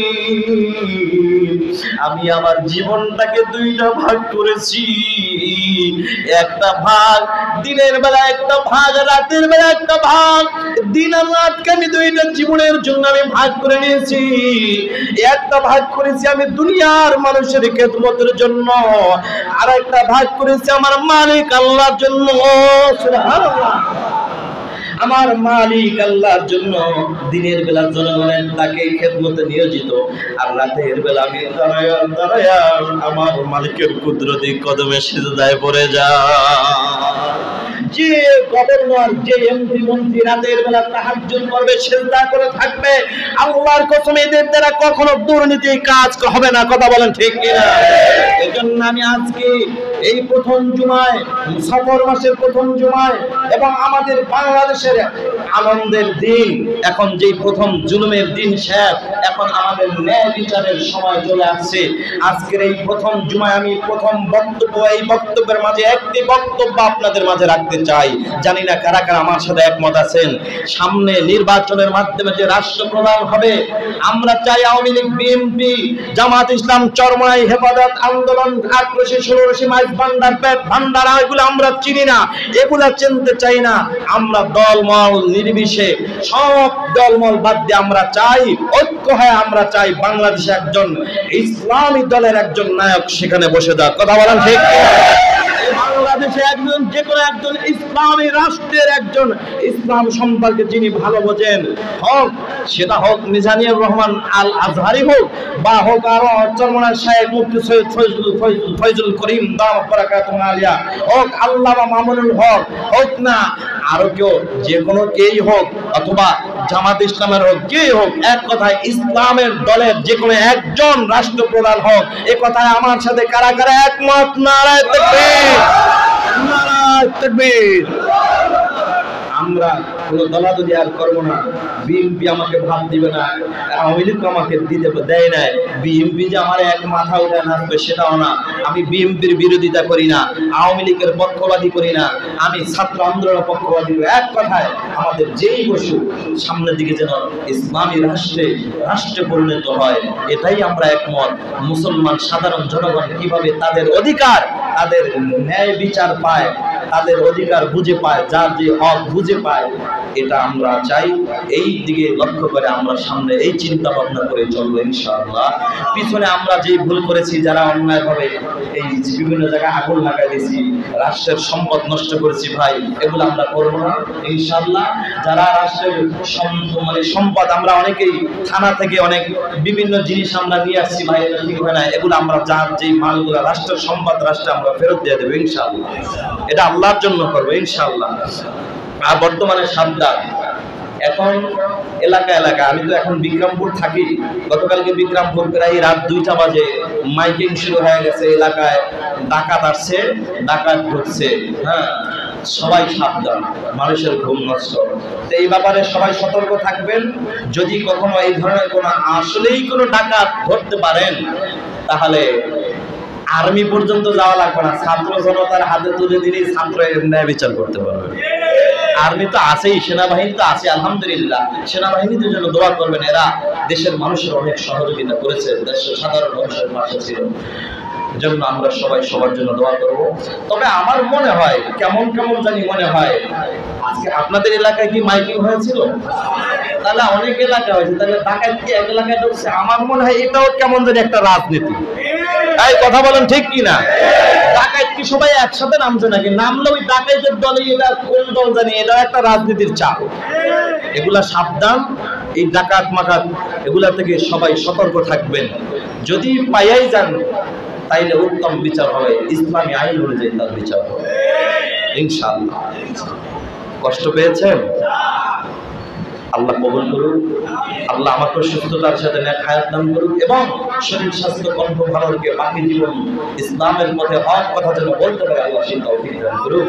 আমি আমার জীবনটাকে দুইটা ভাগ করেছি। একটা ভাগ দিনের বেলা, একটা ভাগ রাতের বেলা, একটা ভাগ দিন আর রাতকে আমি দুইটা জীবনের জন্য আমি ভাগ করে নিয়েছি। একটা ভাগ করেছি আমি দুনিয়ার মানুষের খেদমতের জন্য, আর একটা ভাগ করেছি আমার মালিক আল্লাহর জন্য। সুবহানাল্লাহ! আমার মালিক আল্লাহর জন্য দিনের বেলা জনগণের তাকে খেদমতে নিয়োজিত, আর রাতের বেলা আমি দাঁড়ায়া আমার মালিকের কুদরতি কদমে সিজদায় পড়ে যায়। যে গভর্নর, যে এমপি মন্ত্রী রাতের বেলা তাহাজ্জুদ করবে, সিজদা করে থাকবে, আল্লাহর কসম এদের দ্বারা কখনো দুর্নীতি কাজ হবে না। কথা বলেন ঠিক কিনা? এজন্য আমি আজকে এই প্রথম জুমায়, সফর মাসের প্রথম জুমায়, এবং আমাদের বাংলাদেশের আনন্দের দিন, এখন যেই প্রথম জুলুমের দিন শেষ, এখন আমাদের ন্যায় বিচারের সময় চলে আসছে। আজকের এই প্রথম জুমায় আমি প্রথম বক্তব্য, এই বক্তব্যের মাঝে একটি বক্তব্য আপনাদের মাঝে রাখতে চাই। জানি না কারা কারা আমার সাথে একমত আছেন। সামনে নির্বাচনের মাধ্যমে যে রাষ্ট্রপ্রধান হবে, আমরা চাই আওয়ামী লীগ, বিএনপি, জামাত ইসলাম, চরমনাই, হেফাজত আন্দোলন, আক্রোশী, ষোলরশি, মাইজ ভান্ডার, পেট ভান্ডার, এগুলো আমরা চিনি না, এগুলা চিনতে চাই না। আমরা দলমল নির্বিশেষে, সব দলমল বাদ দিয়ে আমরা চাই ঐক্য হয়ে, আমরা চাই বাংলাদেশে একজন ইসলামী দলের একজন নায়ক সেখানে বসে যাক। কথা বলেন ঠিক? বাংলাদেশে একজন, যে কোনো একজন ইসলামী রাষ্ট্রের একজন, ইসলাম সম্পর্কে যিনি ভালো বোঝেন, হোক সেটা হোক মিজানুর রহমান আল আজহারি হোক, বা হোক আরো চরমনার সাহেব মুফতি সৈয়দ ফয়জুল করিম দামাত বারাকাতুহু আলিয়া, হোক আল্লামা মামুনুল হক, হোক না আরো কেউ, যে কোনো কেই হোক, অথবা জামাত ইসলামের হোক, কে হোক, এক কথায় ইসলামের দলের যে কোনো একজন রাষ্ট্রপ্রধান হোক, এ কথায় আমার সাথে কারা কারা একমত? নারায়ে তাকবীর, নারায়ে তাকবীর। আমরা কোনো দলাদলি আর করবো না। বিএনপি আমাকে ভাত দিবে না, আওয়ামী লীগ আমাকে দিতে দেয় না, বিএনপি যে আমার এক মাথা উঠে নাচবে সেটাও না। আমি বিএনপির বিরোধিতা করি না, আওয়ামী লীগের পক্ষপাতী করি না, আমি ছাত্র আন্দোলনের পক্ষপাতী। এক কথায় আমাদের যেই বসু সামনের দিকে যেন ইসলামী রাষ্ট্রে পরিণত হয়, এটাই আমরা একমত। মুসলমান সাধারণ জনগণ কিভাবে তাদের অধিকার, তাদের ন্যায় বিচার পায়, তাদের অধিকার বুঝে পায়, যার যে হক বুঝে পায়, এটা আমরা চাই। এই দিকে লক্ষ্য করে আমরা সামনে এই চিন্তা ভাবনা করে চলবো ইনশাআল্লাহ। পিছনে আমরা যে ভুল করেছি, যারা অন্যায়ভাবে এই বিভিন্ন জায়গায় আগুন লাগাই দিয়েছি, রাষ্ট্রের সম্পদ নষ্ট করেছি, ভাই এগুলো আমরা করবো না ইনশাআল্লাহ। যারা রাষ্ট্রের সম্পদ আমরা অনেকেই থানা থেকে অনেক বিভিন্ন জিনিস আমরা নিয়ে আসছি, ভাই এটা ঠিক হয় না, এগুলো আমরা যার যে মালগুলো রাষ্ট্রের সম্পদ রাষ্ট্রে আমরা ফেরত দিয়ে দেবো ইনশাআল্লাহ। এটা আল্লাহর জন্য করবো ইনশাআল্লাহ। আর বর্তমানে সাবধান, এখন এলাকা এলাকা, আমি তো এখন বিক্রমপুর থাকি, গতকালকে বিক্রমপুর প্রায় রাত 2টা বাজে মাইকিং শুরু হয়ে গেছে, এলাকায় ডাকাত আসছে, ডাকাত ঢুকছে। হ্যাঁ, সবাই সাবধান, মানুষের ঘুম নষ্ট। তো এই ব্যাপারে সবাই সতর্ক থাকবেন। যদি কখনো এই ধরনের কোনো আসলেই কোনো ডাকাত ধরতে পারেন, তাহলে আর্মি পর্যন্ত যাওয়া লাগবে না, ছাত্র জনতার হাতে তুলে দিলেই ছাত্র ন্যায় বিচার করতে পারবে। আর্মি তো আছেই, সেনাবাহিনী তো আছে, আলহামদুলিল্লাহ। সেনাবাহিনীদের জন্য দোয়া করবেন, এরা দেশের মানুষের অনেক সহযোগিতা করেছে, দেশের সাধারণ মানুষের পাশে ছিল। জন্য আমরা সবাই সবার জন্য দোয়া করব। তবে আমার মনে হয় কেমন কেমন জানি মনে হয়, আজকে আপনাদের এলাকায় কি মাইকিং হয়েছিল? তাহলে অনেক এলাকা হয়েছে, তাহলে ঢাকায় কি এক এলাকায় ঢুকছে? আমার মনে হয় এটাও কেমন জানি একটা রাজনীতি। এই কথা বলেন ঠিক কিনা? ডাকাত কি সবাই একসাথে নামছে নাকি? নামলে ওই ডাকাতের দলে, এটা কোন দল জানি, এটা একটা রাজনীতির চাপ। এগুলা সাবধান, এই ডাকাত মাকাত এগুলা থেকে সবাই সতর্ক থাকবেন। যদি পাইয়াই যান তাইলে উত্তম বিচার হবে, ইসলামী আইন অনুযায়ী তার বিচার হবে ইনশাআল্লাহ। কষ্ট পেয়েছেন? আল্লাহ কবুল করুন। আল্লাহ আমাকে সুস্থতার সাথে নেক হায়াত দান করুন এবং শরীর স্বাস্থ্য কণ্ঠ ভালো রেখে বাকি জীবন ইসলামের পথে হক কথা যেন বলতে পারে, আল্লাহ সেই তৌফিক দান করুন।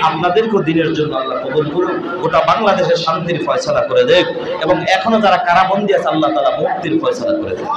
আপনাদেরকেও দিনের জন্য আল্লাহ কবুল করুন। গোটা বাংলাদেশে শান্তির ফয়সালা করে দেখ এবং এখনো যারা কারাবন্দী আছে, আল্লাহ তাআলা মুক্তির ফয়সালা করে দেখ।